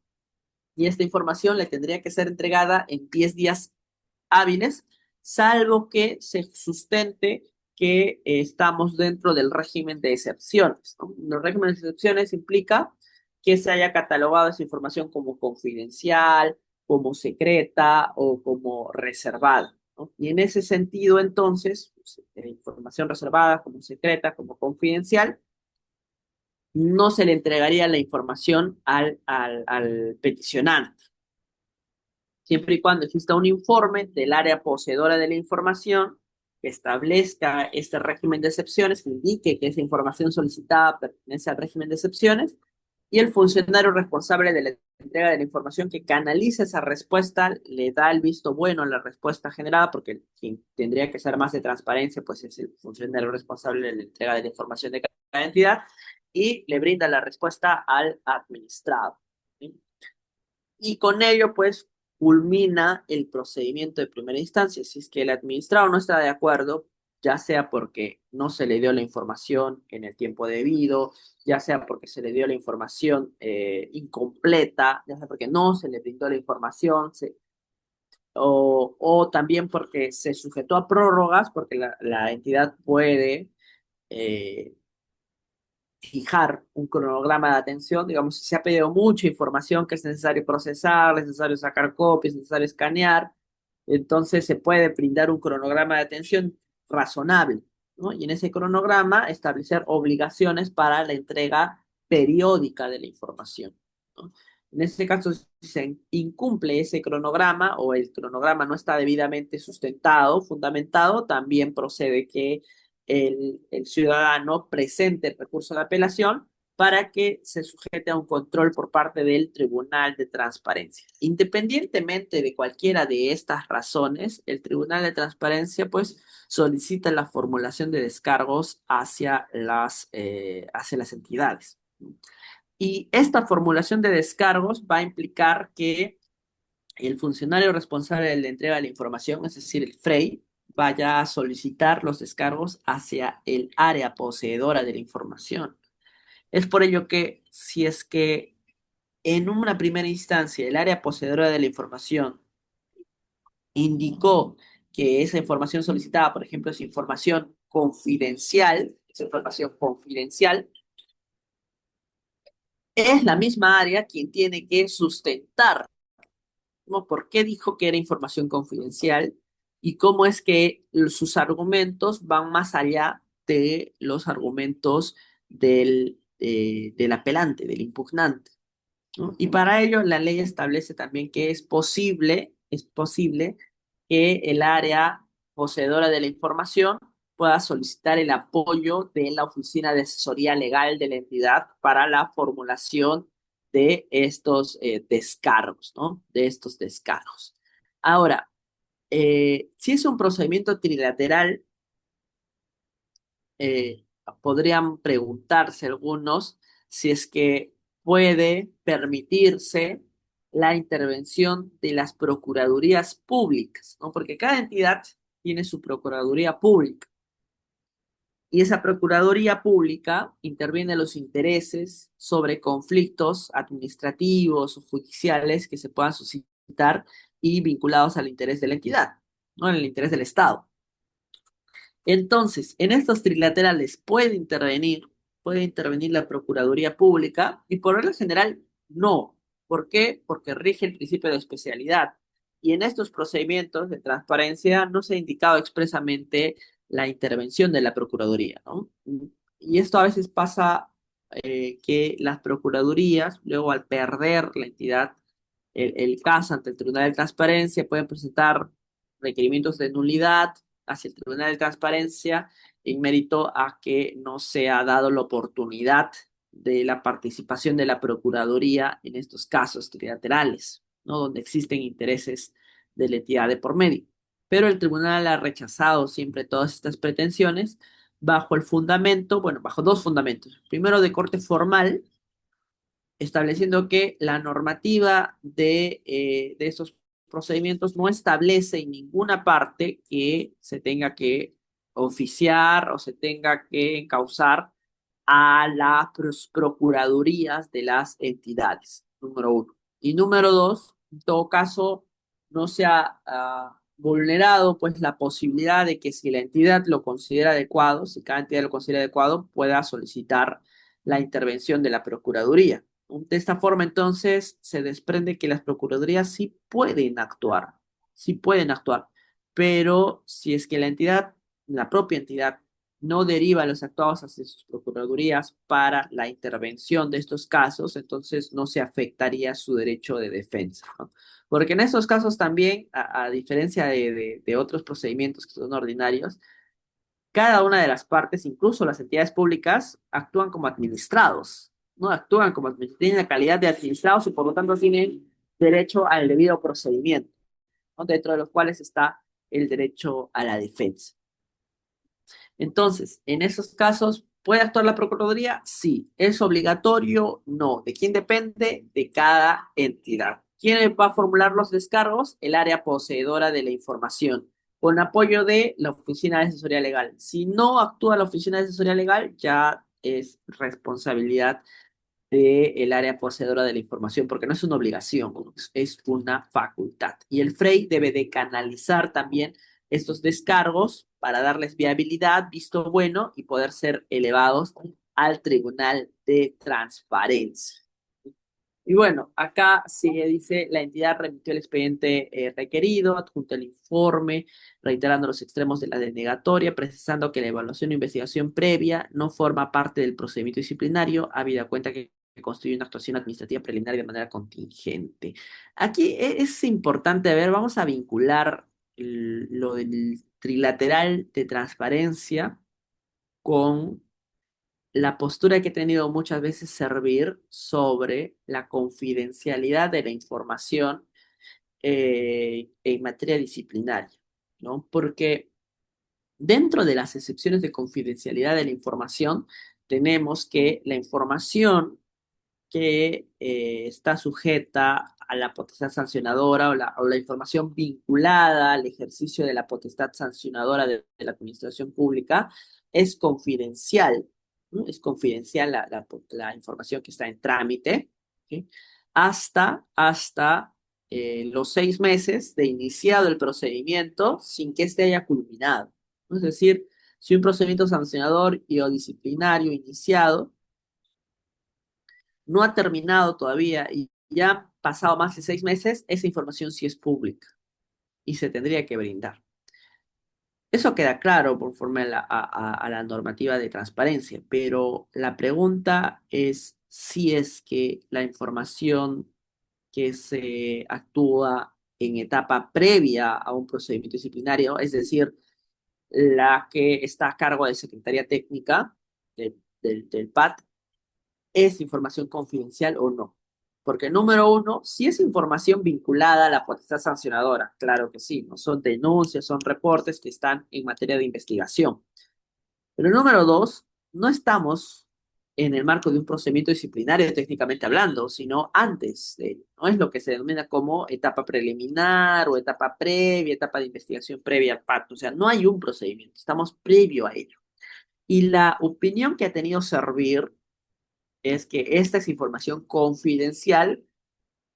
y esta información le tendría que ser entregada en 10 días hábiles, salvo que se sustente que estamos dentro del régimen de excepciones, ¿no? Los regímenes de excepciones implica que se haya catalogado esa información como confidencial, como secreta o como reservada, ¿no? Y en ese sentido, entonces, pues, información reservada como secreta, como confidencial, no se le entregaría la información al peticionante, siempre y cuando exista un informe del área poseedora de la información que establezca este régimen de excepciones, que indique que esa información solicitada pertenece al régimen de excepciones, y el funcionario responsable de la entrega de la información que canaliza esa respuesta le da el visto bueno a la respuesta generada, porque quien tendría que ser más de transparencia, pues es el funcionario responsable de la entrega de la información de cada entidad, y le brinda la respuesta al administrado, ¿sí? Y con ello, pues, culmina el procedimiento de primera instancia. Si es que el administrado no está de acuerdo, ya sea porque no se le dio la información en el tiempo debido, ya sea porque se le dio la información incompleta, ya sea porque no se le brindó la información, o también porque se sujetó a prórrogas, porque la entidad puede eh, fijar un cronograma de atención, digamos, si se ha pedido mucha información que es necesario procesar, es necesario sacar copias, es necesario escanear, entonces se puede brindar un cronograma de atención razonable, ¿no? Y en ese cronograma establecer obligaciones para la entrega periódica de la información, ¿no? En este caso, si se incumple ese cronograma o el cronograma no está debidamente sustentado, fundamentado, también procede que el ciudadano presente el recurso de apelación para que se sujete a un control por parte del Tribunal de Transparencia. Independientemente de cualquiera de estas razones, el Tribunal de Transparencia pues solicita la formulación de descargos hacia las entidades. Y esta formulación de descargos va a implicar que el funcionario responsable de la entrega de la información, es decir, el FREI, vaya a solicitar los descargos hacia el área poseedora de la información. Es por ello que si es que en una primera instancia el área poseedora de la información indicó que esa información solicitada, por ejemplo, es información confidencial, es la misma área quien tiene que sustentar, ¿no? ¿Por qué dijo que era información confidencial? Y cómo es que sus argumentos van más allá de los argumentos del apelante, del impugnante, ¿no? Y para ello la ley establece también que es posible que el área poseedora de la información pueda solicitar el apoyo de la Oficina de Asesoría Legal de la entidad para la formulación de estos descargos, ¿no? De estos descargos. Ahora, si es un procedimiento trilateral, eh, podrían preguntarse algunos si es que puede permitirse la intervención de las procuradurías públicas, ¿no? Porque cada entidad tiene su procuraduría pública y esa procuraduría pública interviene en los intereses sobre conflictos administrativos o judiciales que se puedan suscitar y vinculados al interés de la entidad, ¿no? En el interés del Estado. Entonces, en estos trilaterales puede intervenir la Procuraduría Pública y por regla general no. ¿Por qué? Porque rige el principio de especialidad. Y en estos procedimientos de transparencia no se ha indicado expresamente la intervención de la Procuraduría, ¿no? Y esto a veces pasa que las Procuradurías, luego al perder la entidad, el caso ante el Tribunal de Transparencia, pueden presentar requerimientos de nulidad hacia el Tribunal de Transparencia en mérito a que no se ha dado la oportunidad de la participación de la Procuraduría en estos casos trilaterales, ¿no? Donde existen intereses de la entidad de por medio. Pero el tribunal ha rechazado siempre todas estas pretensiones bajo el fundamento, bueno, bajo dos fundamentos. Primero, de corte formal, estableciendo que la normativa de estos procedimientos no establece en ninguna parte que se tenga que oficiar o se tenga que encauzar a las procuradurías de las entidades, número uno. Y número dos, en todo caso, no se ha vulnerado pues la posibilidad de que si la entidad lo considera adecuado, si cada entidad lo considera adecuado, pueda solicitar la intervención de la Procuraduría. De esta forma, entonces, se desprende que las procuradurías sí pueden actuar, pero si es que la propia entidad, no deriva los actuados hacia sus procuradurías para la intervención de estos casos, entonces no se afectaría su derecho de defensa, ¿no? Porque en estos casos también, a diferencia de otros procedimientos que son ordinarios, cada una de las partes, incluso las entidades públicas, actúan como administrados, ¿no? Actúan como tienen la calidad de administrados y por lo tanto tienen derecho al debido procedimiento, ¿no? Dentro de los cuales está el derecho a la defensa. Entonces, en esos casos, ¿puede actuar la Procuraduría? Sí. ¿Es obligatorio? No. ¿De quién depende? De cada entidad. ¿Quién va a formular los descargos? El área poseedora de la información, con apoyo de la Oficina de Asesoría Legal. Si no actúa la Oficina de Asesoría Legal, ya es responsabilidad del área poseedora de la información, porque no es una obligación, es una facultad. Y el FREI debe de canalizar también estos descargos para darles viabilidad, visto bueno y poder ser elevados al Tribunal de Transparencia. Y bueno, acá sí dice, la entidad remitió el expediente requerido, adjunta el informe, reiterando los extremos de la denegatoria, precisando que la evaluación o investigación previa no forma parte del procedimiento disciplinario, habida cuenta que constituye una actuación administrativa preliminar de manera contingente. Aquí es importante ver, vamos a vincular lo del trilateral de transparencia con la postura que he tenido muchas veces servir sobre la confidencialidad de la información en materia disciplinaria, ¿no? Porque dentro de las excepciones de confidencialidad de la información, tenemos que la información que está sujeta a la potestad sancionadora o la información vinculada al ejercicio de la potestad sancionadora de la administración pública es confidencial, ¿no? Es confidencial la información que está en trámite, ¿sí? Hasta los 6 meses de iniciado el procedimiento sin que éste haya culminado, ¿no? Es decir, si un procedimiento sancionador y o disciplinario iniciado no ha terminado todavía y ya han pasado más de 6 meses, esa información sí es pública y se tendría que brindar. Eso queda claro conforme a la normativa de transparencia, pero la pregunta es si es que la información que se actúa en etapa previa a un procedimiento disciplinario, es decir, la que está a cargo de Secretaría Técnica del PAT, es información confidencial o no. Porque número uno, si es información vinculada a la potestad sancionadora, claro que sí, no son denuncias, son reportes que están en materia de investigación. Pero número dos, no estamos en el marco de un procedimiento disciplinario técnicamente hablando, sino antes de ello. No es lo que se denomina como etapa preliminar o etapa previa, etapa de investigación previa al pacto. O sea, no hay un procedimiento, estamos previo a ello. Y la opinión que ha tenido Servir es que esta es información confidencial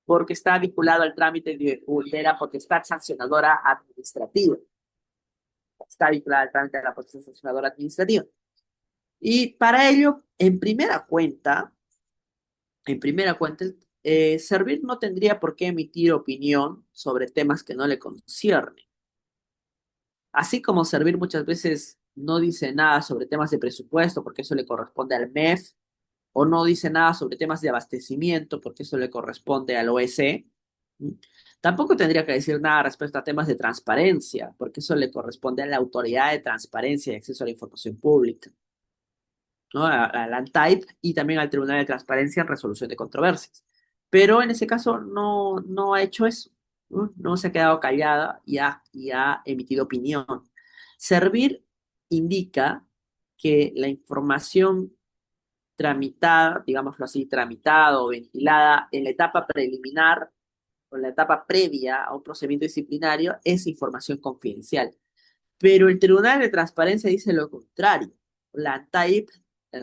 porque está vinculado al trámite de la potestad sancionadora administrativa. Está vinculada al trámite de la potestad sancionadora administrativa. Y para ello, en primera cuenta, Servir no tendría por qué emitir opinión sobre temas que no le conciernen. Así como Servir muchas veces no dice nada sobre temas de presupuesto, porque eso le corresponde al MEF, o no dice nada sobre temas de abastecimiento, porque eso le corresponde al OEC. Tampoco tendría que decir nada respecto a temas de transparencia, porque eso le corresponde a la Autoridad de Transparencia y Acceso a la Información Pública, ¿no? A la ANTAIP y también al Tribunal de Transparencia en resolución de controversias. Pero en ese caso no ha hecho eso, ¿no? No se ha quedado callada y ha emitido opinión. Servir indica que la información tramitada, digámoslo así, tramitada o ventilada en la etapa preliminar o en la etapa previa a un procedimiento disciplinario es información confidencial. Pero el Tribunal de Transparencia dice lo contrario. La ANTAIP,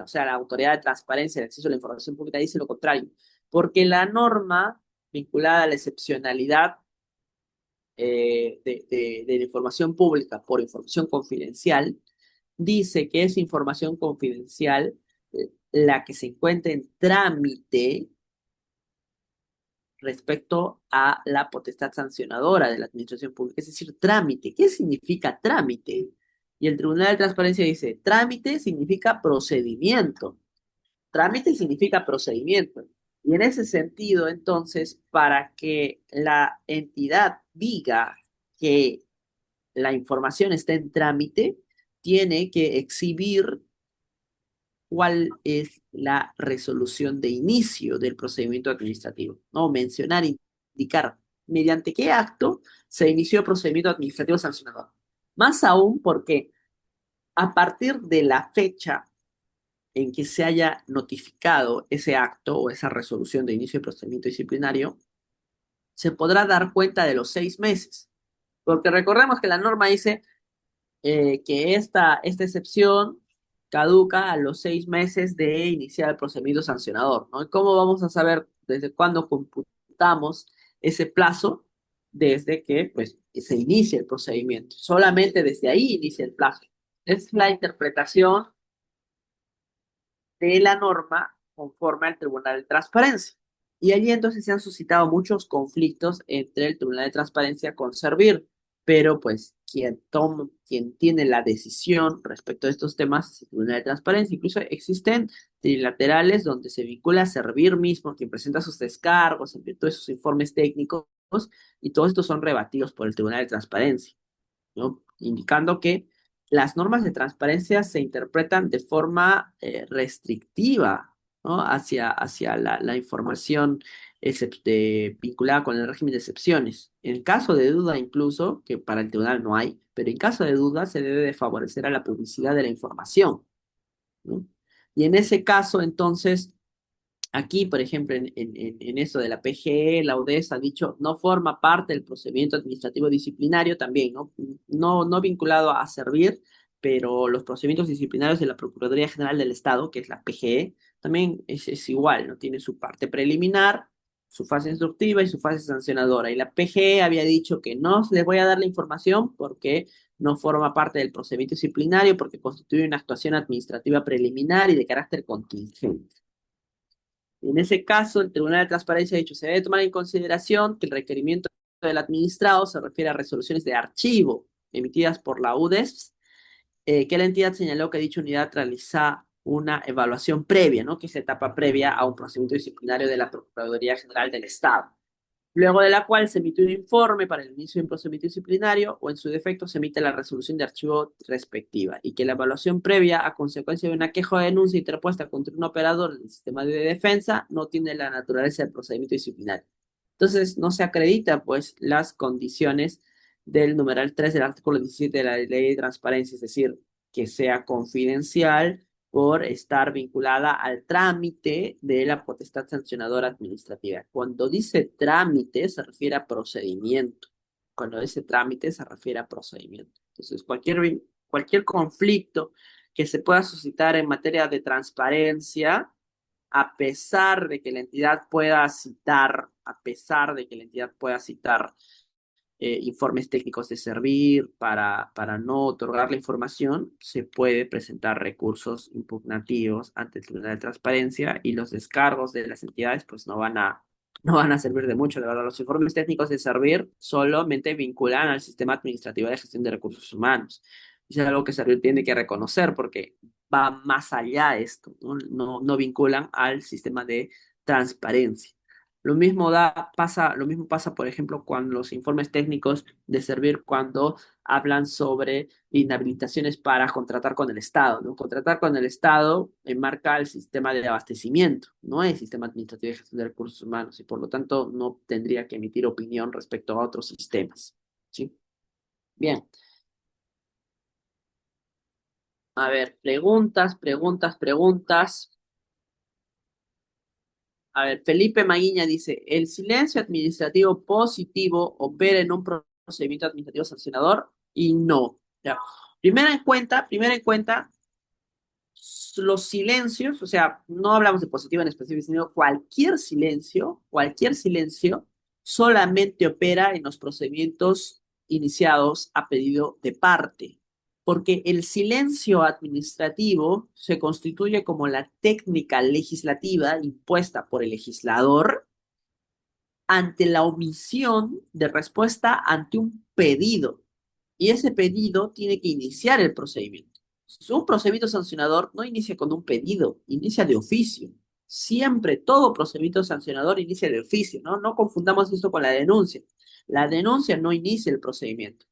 o sea, la Autoridad de Transparencia y Acceso a la Información Pública, dice lo contrario. Porque la norma vinculada a la excepcionalidad de la información pública por información confidencial dice que es información confidencial la que se encuentra en trámite respecto a la potestad sancionadora de la administración pública, es decir, trámite. ¿Qué significa trámite? Y el Tribunal de Transparencia dice, trámite significa procedimiento. Trámite significa procedimiento. Y en ese sentido, entonces, para que la entidad diga que la información está en trámite, tiene que exhibir cuál es la resolución de inicio del procedimiento administrativo, ¿no? Mencionar, indicar mediante qué acto se inició el procedimiento administrativo sancionador. Más aún porque a partir de la fecha en que se haya notificado ese acto o esa resolución de inicio de procedimiento disciplinario, se podrá dar cuenta de los 6 meses. Porque recordemos que la norma dice que esta excepción caduca a los 6 meses de iniciar el procedimiento sancionador, ¿no? ¿Y cómo vamos a saber desde cuándo computamos ese plazo? Desde que pues, se inicie el procedimiento. Solamente desde ahí inicia el plazo. Es la interpretación de la norma conforme al Tribunal de Transparencia. Y allí entonces se han suscitado muchos conflictos entre el Tribunal de Transparencia con Servir, pero pues quien tiene la decisión respecto a estos temas es el Tribunal de Transparencia. Incluso existen trilaterales donde se vincula a Servir mismo, quien presenta sus descargos, en virtud de sus informes técnicos, y todos estos son rebatidos por el Tribunal de Transparencia, ¿no? Indicando que las normas de transparencia se interpretan de forma restrictiva, ¿no? Hacia la información vinculada con el régimen de excepciones. En caso de duda, incluso, que para el tribunal no hay, pero en caso de duda se debe de favorecer a la publicidad de la información, ¿no? Y en ese caso, entonces, aquí, por ejemplo, en eso de la PGE, la UDES ha dicho no forma parte del procedimiento administrativo disciplinario también, ¿no? No vinculado a Servir, pero los procedimientos disciplinarios de la Procuraduría General del Estado, que es la PGE, también es igual, ¿no? Tiene su parte preliminar, su fase instructiva y su fase sancionadora. Y la PGE había dicho que no les voy a dar la información porque no forma parte del procedimiento disciplinario, porque constituye una actuación administrativa preliminar y de carácter contingente. En ese caso, el Tribunal de Transparencia ha dicho, se debe tomar en consideración que el requerimiento del administrado se refiere a resoluciones de archivo emitidas por la UDES, que la entidad señaló que dicha unidad realiza una evaluación previa, ¿no? Que es la etapa previa a un procedimiento disciplinario de la Procuraduría General del Estado, luego de la cual se emite un informe para el inicio de un procedimiento disciplinario o en su defecto se emite la resolución de archivo respectiva y que la evaluación previa a consecuencia de una queja o denuncia interpuesta contra un operador del sistema de defensa no tiene la naturaleza del procedimiento disciplinario. Entonces no se acreditan pues las condiciones del numeral 3 del artículo 17 de la Ley de Transparencia, es decir, que sea confidencial por estar vinculada al trámite de la potestad sancionadora administrativa. Cuando dice trámite, se refiere a procedimiento. Cuando dice trámite, se refiere a procedimiento. Entonces, cualquier conflicto que se pueda suscitar en materia de transparencia, a pesar de que la entidad pueda citar, informes técnicos de Servir para no otorgar la información, se puede presentar recursos impugnativos ante el Tribunal de Transparencia y los descargos de las entidades pues no van a servir de mucho, la verdad. Los informes técnicos de Servir solamente vinculan al sistema administrativo de gestión de recursos humanos. Es algo que Servir tiene que reconocer porque va más allá de esto, ¿no? No vinculan al sistema de transparencia. Lo mismo pasa, por ejemplo, con los informes técnicos de Servir cuando hablan sobre inhabilitaciones para contratar con el Estado, ¿no? Contratar con el Estado enmarca el sistema de abastecimiento, no el sistema administrativo de gestión de recursos humanos, y por lo tanto no tendría que emitir opinión respecto a otros sistemas, ¿sí? Bien, a ver, preguntas, preguntas, preguntas. A ver, Felipe Maguiña dice, ¿el silencio administrativo positivo opera en un procedimiento administrativo sancionador? Y no. Ya. Primera en cuenta, los silencios, o sea, no hablamos de positivo en específico, sino cualquier silencio solamente opera en los procedimientos iniciados a pedido de parte, porque el silencio administrativo se constituye como la técnica legislativa impuesta por el legislador ante la omisión de respuesta ante un pedido. Y ese pedido tiene que iniciar el procedimiento. Un procedimiento sancionador no inicia con un pedido, inicia de oficio. Siempre todo procedimiento sancionador inicia de oficio, ¿no? No confundamos esto con la denuncia. La denuncia no inicia el procedimiento.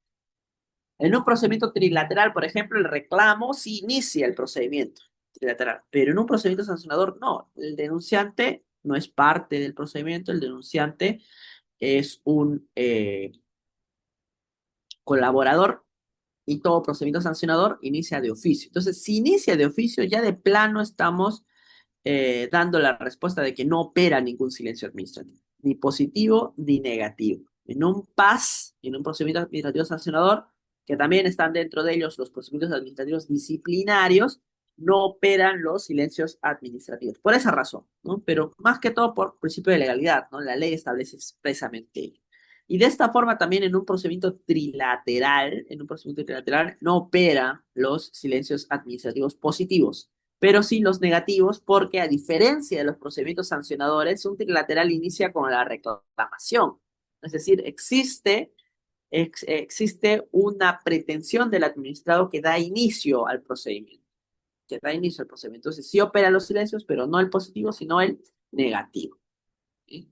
En un procedimiento trilateral, por ejemplo, el reclamo sí inicia el procedimiento trilateral, pero en un procedimiento sancionador no. El denunciante no es parte del procedimiento, el denunciante es un colaborador y todo procedimiento sancionador inicia de oficio. Entonces, si inicia de oficio, ya de plano estamos dando la respuesta de que no opera ningún silencio administrativo, ni positivo ni negativo. En un PAS, en un procedimiento administrativo sancionador, que también están dentro de ellos los procedimientos administrativos disciplinarios, no operan los silencios administrativos. Por esa razón, ¿no? Pero más que todo por principio de legalidad, ¿no? La ley establece expresamente ello. Y de esta forma también en un procedimiento trilateral no opera los silencios administrativos positivos, pero sí los negativos, porque a diferencia de los procedimientos sancionadores, un trilateral inicia con la reclamación. Es decir, existe una pretensión del administrado que da inicio al procedimiento, Entonces, sí opera los silencios, pero no el positivo, sino el negativo. ¿Sí?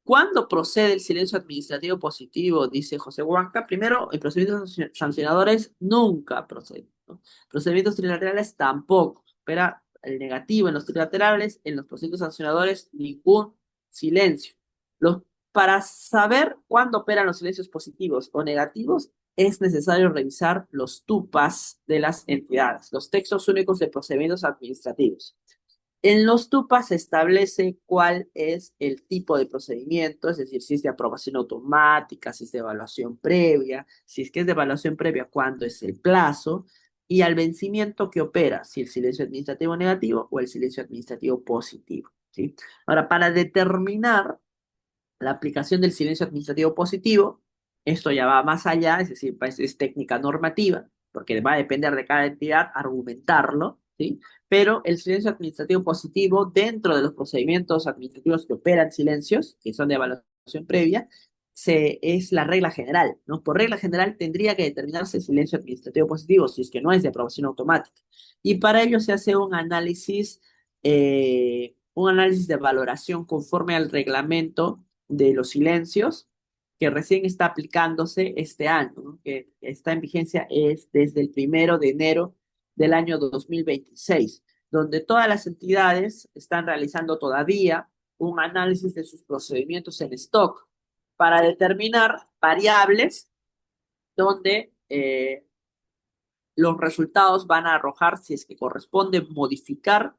¿Cuándo procede el silencio administrativo positivo? Dice José Huanca. Primero, en procedimientos sancionadores nunca procede, ¿no? Procedimientos trilaterales tampoco. Opera el negativo en los trilaterales, en los procedimientos sancionadores ningún silencio. Los, para saber cuándo operan los silencios positivos o negativos, es necesario revisar los TUPAS de las entidades, los textos únicos de procedimientos administrativos. En los TUPAS se establece cuál es el tipo de procedimiento, es decir, si es de aprobación automática, si es de evaluación previa, si es que es de evaluación previa, cuándo es el plazo y al vencimiento que opera, si el silencio administrativo negativo o el silencio administrativo positivo, ¿sí? Ahora, para determinar la aplicación del silencio administrativo positivo, esto ya va más allá, es decir, es técnica normativa, porque va a depender de cada entidad argumentarlo, ¿sí? Pero el silencio administrativo positivo, dentro de los procedimientos administrativos que operan silencios, que son de evaluación previa, es la regla general, ¿no? Por regla general tendría que determinarse el silencio administrativo positivo, si es que no es de aprobación automática. Y para ello se hace un análisis de valoración conforme al reglamento de los silencios que recién está aplicándose este año, ¿no? Que está en vigencia es desde el 1 de enero del año 2026, donde todas las entidades están realizando todavía un análisis de sus procedimientos en stock para determinar variables donde los resultados van a arrojar si es que corresponde modificar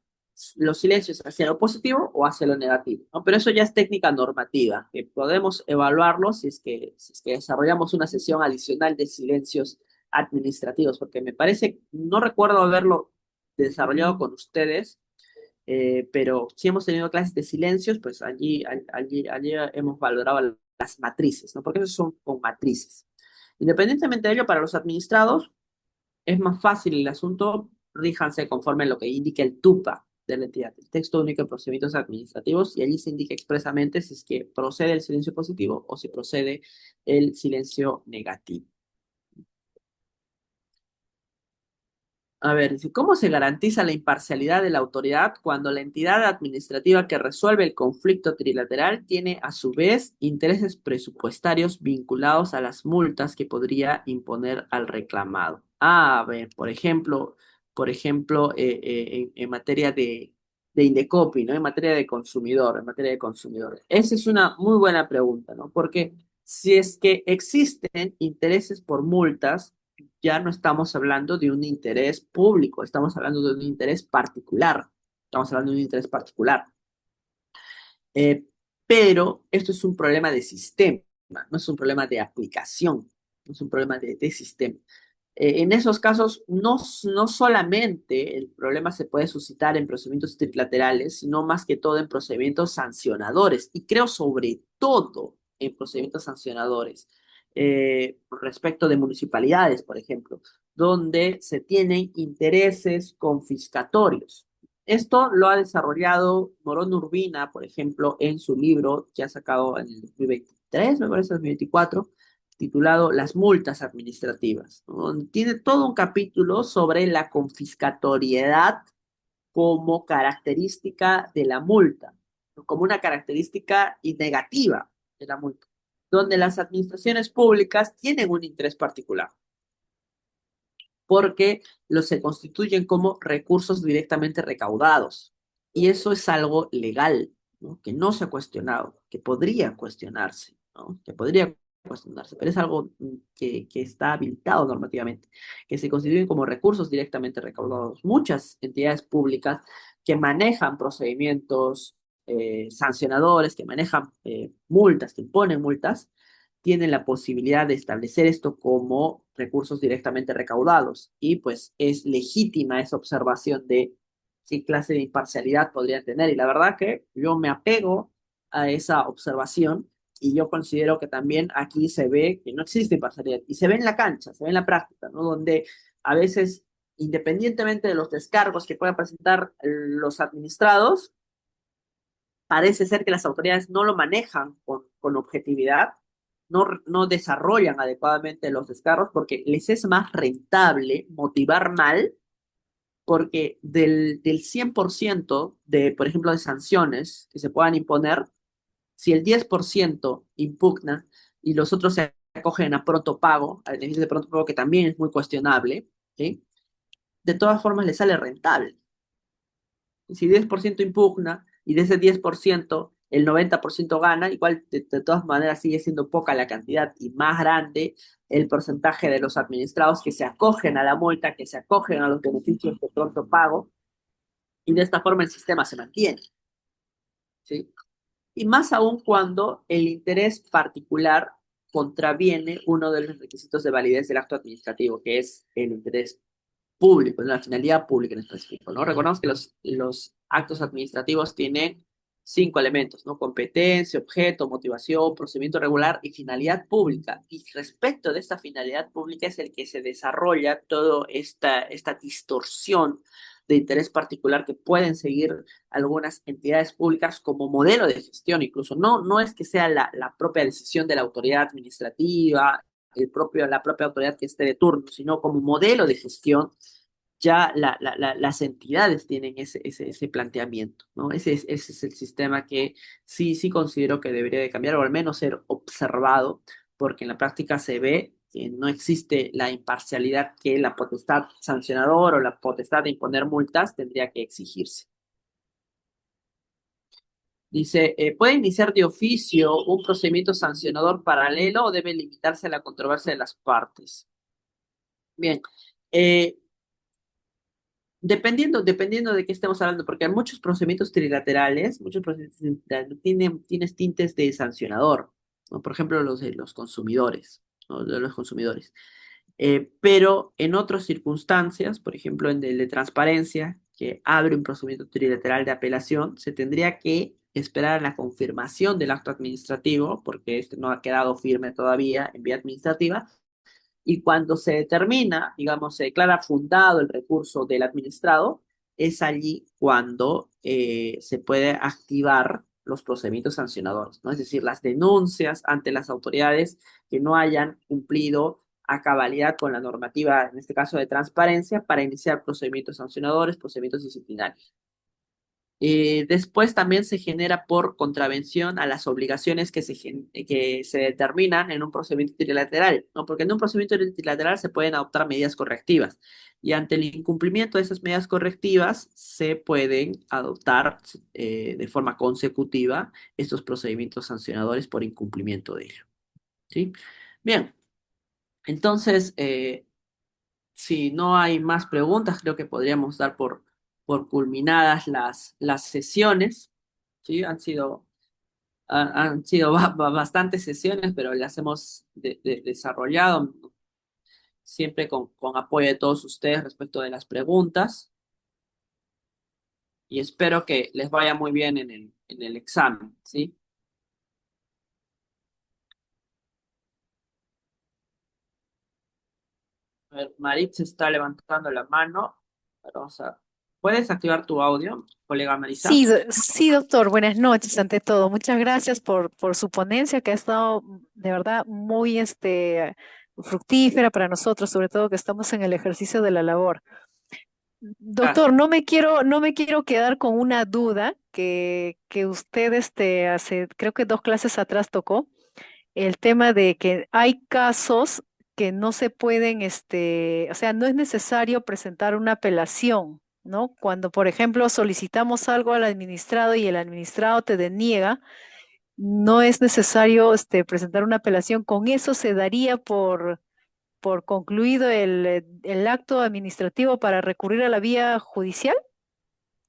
los silencios hacia lo positivo o hacia lo negativo, ¿no? Pero eso ya es técnica normativa, que podemos evaluarlo si es que desarrollamos una sesión adicional de silencios administrativos, porque me parece, no recuerdo haberlo desarrollado con ustedes, pero si hemos tenido clases de silencios, pues allí hemos valorado las matrices, ¿no? Porque esos son con matrices. Independientemente de ello, para los administrados, es más fácil el asunto, ríjanse conforme a lo que indique el TUPA de la entidad, el texto único de procedimientos administrativos, y allí se indica expresamente si es que procede el silencio positivo o si procede el silencio negativo. A ver, dice, ¿cómo se garantiza la imparcialidad de la autoridad cuando la entidad administrativa que resuelve el conflicto trilateral tiene a su vez intereses presupuestarios vinculados a las multas que podría imponer al reclamado? A ver, en materia de Indecopi, ¿no? En materia de consumidor. Esa es una muy buena pregunta, ¿no? Porque si es que existen intereses por multas, ya no estamos hablando de un interés público, estamos hablando de un interés particular. Estamos hablando de un interés particular. Eh, pero esto es un problema de sistema, no es un problema de aplicación, no es un problema de sistema. En esos casos, no solamente el problema se puede suscitar en procedimientos trilaterales, sino más que todo en procedimientos sancionadores. Y creo sobre todo en procedimientos sancionadores, respecto de municipalidades, por ejemplo, donde se tienen intereses confiscatorios. Esto lo ha desarrollado Morón Urbina, por ejemplo, en su libro que ha sacado en el 2023, me parece, 2024, titulado Las multas administrativas, ¿no? Donde tiene todo un capítulo sobre la confiscatoriedad como característica de la multa, ¿no? Como una característica y negativa de la multa, donde las administraciones públicas tienen un interés particular porque los se constituyen como recursos directamente recaudados. Y eso es algo legal, ¿no? Que no se ha cuestionado, que podría cuestionarse, ¿no? Que podría cuestionarse, pero es algo que está habilitado normativamente, que se constituyen como recursos directamente recaudados. Muchas entidades públicas que manejan procedimientos sancionadores, que manejan multas, que imponen multas, tienen la posibilidad de establecer esto como recursos directamente recaudados y pues es legítima esa observación de qué clase de imparcialidad podrían tener. Y la verdad que yo me apego a esa observación y yo considero que también aquí se ve que no existe imparcialidad y se ve en la cancha, se ve en la práctica, ¿no? Donde a veces, independientemente de los descargos que puedan presentar los administrados, parece ser que las autoridades no lo manejan con objetividad, no desarrollan adecuadamente los descargos porque les es más rentable motivar mal, porque del 100% de, por ejemplo, de sanciones que se puedan imponer, si el 10% impugna y los otros se acogen a pronto pago, al beneficio de pronto pago que también es muy cuestionable, ¿sí? De todas formas les sale rentable. Si 10% impugna y de ese 10% el 90% gana, igual de todas maneras sigue siendo poca la cantidad y más grande el porcentaje de los administrados que se acogen a la multa, que se acogen a los beneficios de pronto pago, y de esta forma el sistema se mantiene, ¿sí? Y más aún cuando el interés particular contraviene uno de los requisitos de validez del acto administrativo, que es el interés público, la finalidad pública en específico, ¿no? Recordamos que los actos administrativos tienen 5 elementos, ¿no? Competencia, objeto, motivación, procedimiento regular y finalidad pública. Y respecto de esta finalidad pública es el que se desarrolla toda esta distorsión de interés particular que pueden seguir algunas entidades públicas como modelo de gestión, incluso no es que sea la propia decisión de la autoridad administrativa, la propia autoridad que esté de turno, sino como modelo de gestión ya las entidades tienen ese planteamiento, ¿no? Ese es el sistema que sí considero que debería de cambiar o al menos ser observado, porque en la práctica se ve que no existe la imparcialidad que la potestad sancionadora o la potestad de imponer multas tendría que exigirse. Dice, ¿puede iniciar de oficio un procedimiento sancionador paralelo o debe limitarse a la controversia de las partes? Bien, eh, dependiendo de qué estemos hablando, porque hay muchos procedimientos trilaterales, muchos procedimientos trilaterales tienen tintes de sancionador, ¿no? Por ejemplo, los de los consumidores, ¿no? De los consumidores. Pero en otras circunstancias, por ejemplo, en el de transparencia, que abre un procedimiento trilateral de apelación, se tendría que esperar a la confirmación del acto administrativo, porque este no ha quedado firme todavía en vía administrativa, y cuando se determina, digamos, se declara fundado el recurso del administrado, es allí cuando se puede activar los procedimientos sancionadores, ¿no? Es decir, las denuncias ante las autoridades que no hayan cumplido a cabalidad con la normativa, en este caso de transparencia, para iniciar procedimientos sancionadores, procedimientos disciplinarios. Después también se genera por contravención a las obligaciones que se determinan en un procedimiento trilateral, ¿no? Porque en un procedimiento trilateral se pueden adoptar medidas correctivas y ante el incumplimiento de esas medidas correctivas se pueden adoptar de forma consecutiva estos procedimientos sancionadores por incumplimiento de ello, ¿sí? Bien, entonces, si no hay más preguntas, creo que podríamos dar por culminadas las sesiones. ¿Sí? Han sido bastantes sesiones, pero las hemos desarrollado siempre con apoyo de todos ustedes respecto de las preguntas y espero que les vaya muy bien en el examen. ¿Sí? A ver, Marit se está levantando la mano. Vamos a ¿Puedes activar tu audio, colega Marisa? Sí, sí, doctor, buenas noches ante todo. Muchas gracias por su ponencia que ha estado de verdad muy fructífera para nosotros, sobre todo que estamos en el ejercicio de la labor. Doctor, Gracias. no me quiero quedar con una duda que usted hace, creo que 2 clases atrás tocó, el tema de que hay casos que no se pueden, o sea, no es necesario presentar una apelación, ¿no? Cuando, por ejemplo, solicitamos algo al administrado y el administrado te deniega, no es necesario, presentar una apelación. Con eso se daría por concluido el acto administrativo para recurrir a la vía judicial.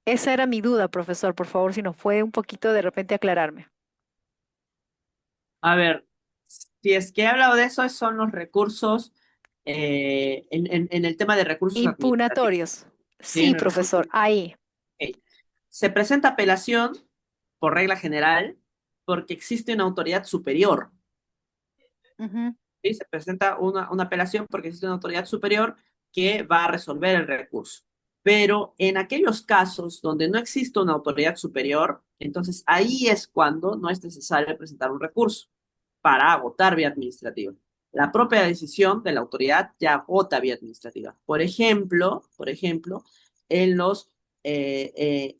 Esa era mi duda, profesor. Por favor, si nos puede un poquito de repente aclararme. A ver, si es que he hablado de eso, son los recursos, en el tema de recursos administrativos. Impugnatorios. ¿Sí? En Sí, el recurso, profesor, ahí. ok. Se presenta apelación por regla general porque existe una autoridad superior. Ujú. ¿Sí? Se presenta una apelación porque existe una autoridad superior que va a resolver el recurso. Pero en aquellos casos donde no existe una autoridad superior, entonces ahí es cuando no es necesario presentar un recurso para agotar vía administrativa. La propia decisión de la autoridad ya agota vía administrativa. Por ejemplo, en los eh, eh,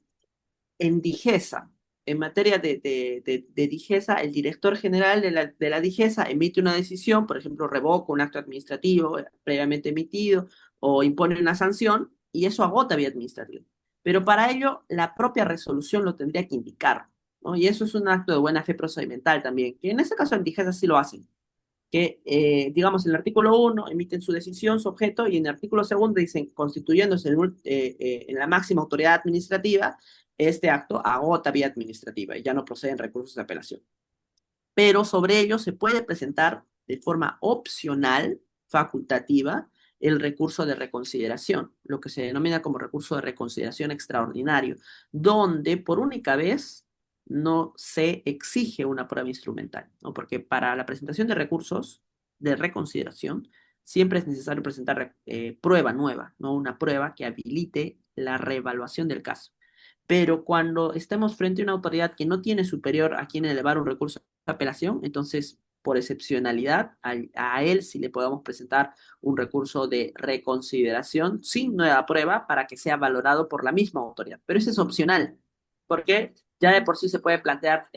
en Digesa, en materia de Digesa, el director general de la Digesa emite una decisión, por ejemplo, revoca un acto administrativo previamente emitido o impone una sanción, y eso agota vía administrativa. Pero para ello, la propia resolución lo tendría que indicar, ¿no? Y eso es un acto de buena fe procedimental también, que en este caso en Digesa sí lo hacen, que, digamos, en el artículo 1 emiten su decisión, su objeto, y en el artículo 2 dicen, constituyéndose en la máxima autoridad administrativa, este acto agota vía administrativa y ya no proceden recursos de apelación. Pero sobre ello se puede presentar de forma opcional, facultativa, el recurso de reconsideración, lo que se denomina como recurso de reconsideración extraordinario, donde por única vez no se exige una prueba instrumental, ¿no? Porque para la presentación de recursos de reconsideración siempre es necesario presentar prueba nueva, no una prueba que habilite la reevaluación del caso. Pero cuando estemos frente a una autoridad que no tiene superior a quien elevar un recurso de apelación, entonces, por excepcionalidad, a él sí le podemos presentar un recurso de reconsideración sin nueva prueba para que sea valorado por la misma autoridad. Pero eso es opcional, porque ya de por sí se puede plantear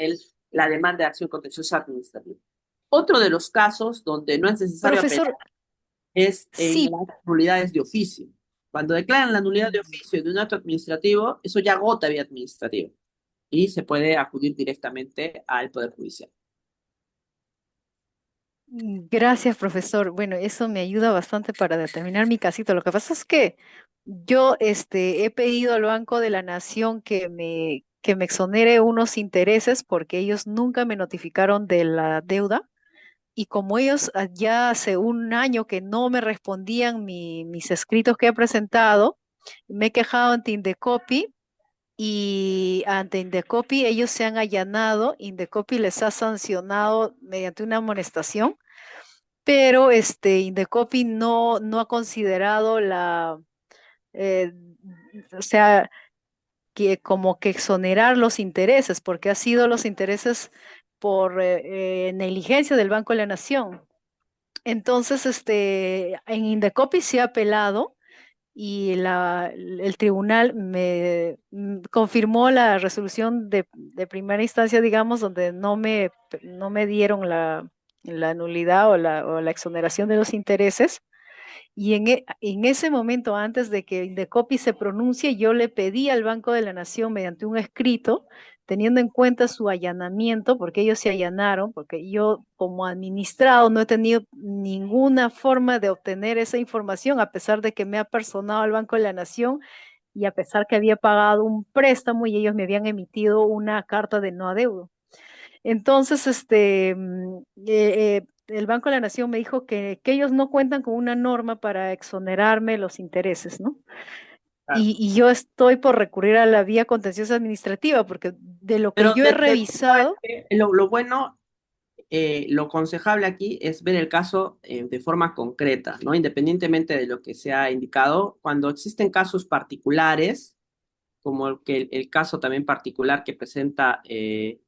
la demanda de acción contenciosa administrativa. Otro de los casos donde no es necesario apelar Profesor, es en sí. las nulidades de oficio. Cuando declaran la nulidad de oficio de un acto administrativo, eso ya agota vía administrativa y se puede acudir directamente al Poder Judicial. Gracias, profesor. Bueno, eso me ayuda bastante para determinar mi casito. Lo que pasa es que yo he pedido al Banco de la Nación que me exonere unos intereses porque ellos nunca me notificaron de la deuda. Y como ellos ya hace un año que no me respondían mis escritos que he presentado, me he quejado ante Indecopi y ante Indecopi ellos se han allanado, Indecopi les ha sancionado mediante una amonestación, pero Indecopi no ha considerado eh, o sea, que como que exonerar los intereses, porque ha sido los intereses por negligencia del Banco de la Nación. Entonces, en Indecopi se ha apelado y el tribunal confirmó la resolución de primera instancia, digamos, donde no me dieron la nulidad o la exoneración de los intereses. Y en ese momento, antes de que Indecopi se pronuncie, yo le pedí al Banco de la Nación mediante un escrito, teniendo en cuenta su allanamiento, porque ellos se allanaron, porque yo como administrado no he tenido ninguna forma de obtener esa información, a pesar de que me ha personado al Banco de la Nación y a pesar que había pagado un préstamo y ellos me habían emitido una carta de no adeudo. Entonces, el Banco de la Nación me dijo que ellos no cuentan con una norma para exonerarme los intereses, ¿no? Claro. Y yo estoy por recurrir a la vía contenciosa administrativa, porque de lo que Pero yo he ¿sabes revisado, qué? Lo bueno, lo aconsejable aquí es ver el caso de forma concreta, ¿no? Independientemente de lo que se ha indicado, cuando existen casos particulares, como el caso también particular que presenta el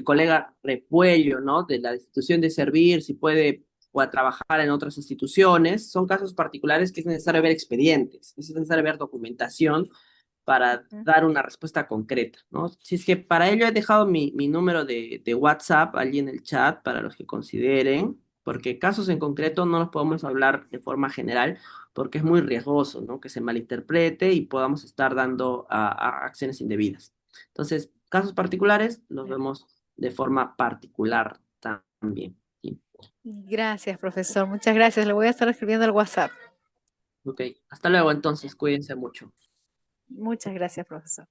colega Repuello, ¿no? De la institución de servir, si puede o a trabajar en otras instituciones, son casos particulares que es necesario ver expedientes, es necesario ver documentación para Ujú. dar una respuesta concreta, ¿no? Si es que para ello he dejado mi número de WhatsApp allí en el chat para los que consideren, porque casos en concreto no los podemos hablar de forma general, porque es muy riesgoso, ¿no? Que se malinterprete y podamos estar dando a acciones indebidas. Entonces, casos particulares los vemos de forma particular también. ¿Sí? Gracias, profesor. Muchas gracias. Le voy a estar escribiendo al WhatsApp. Ok, hasta luego entonces, cuídense mucho. Muchas gracias, profesor.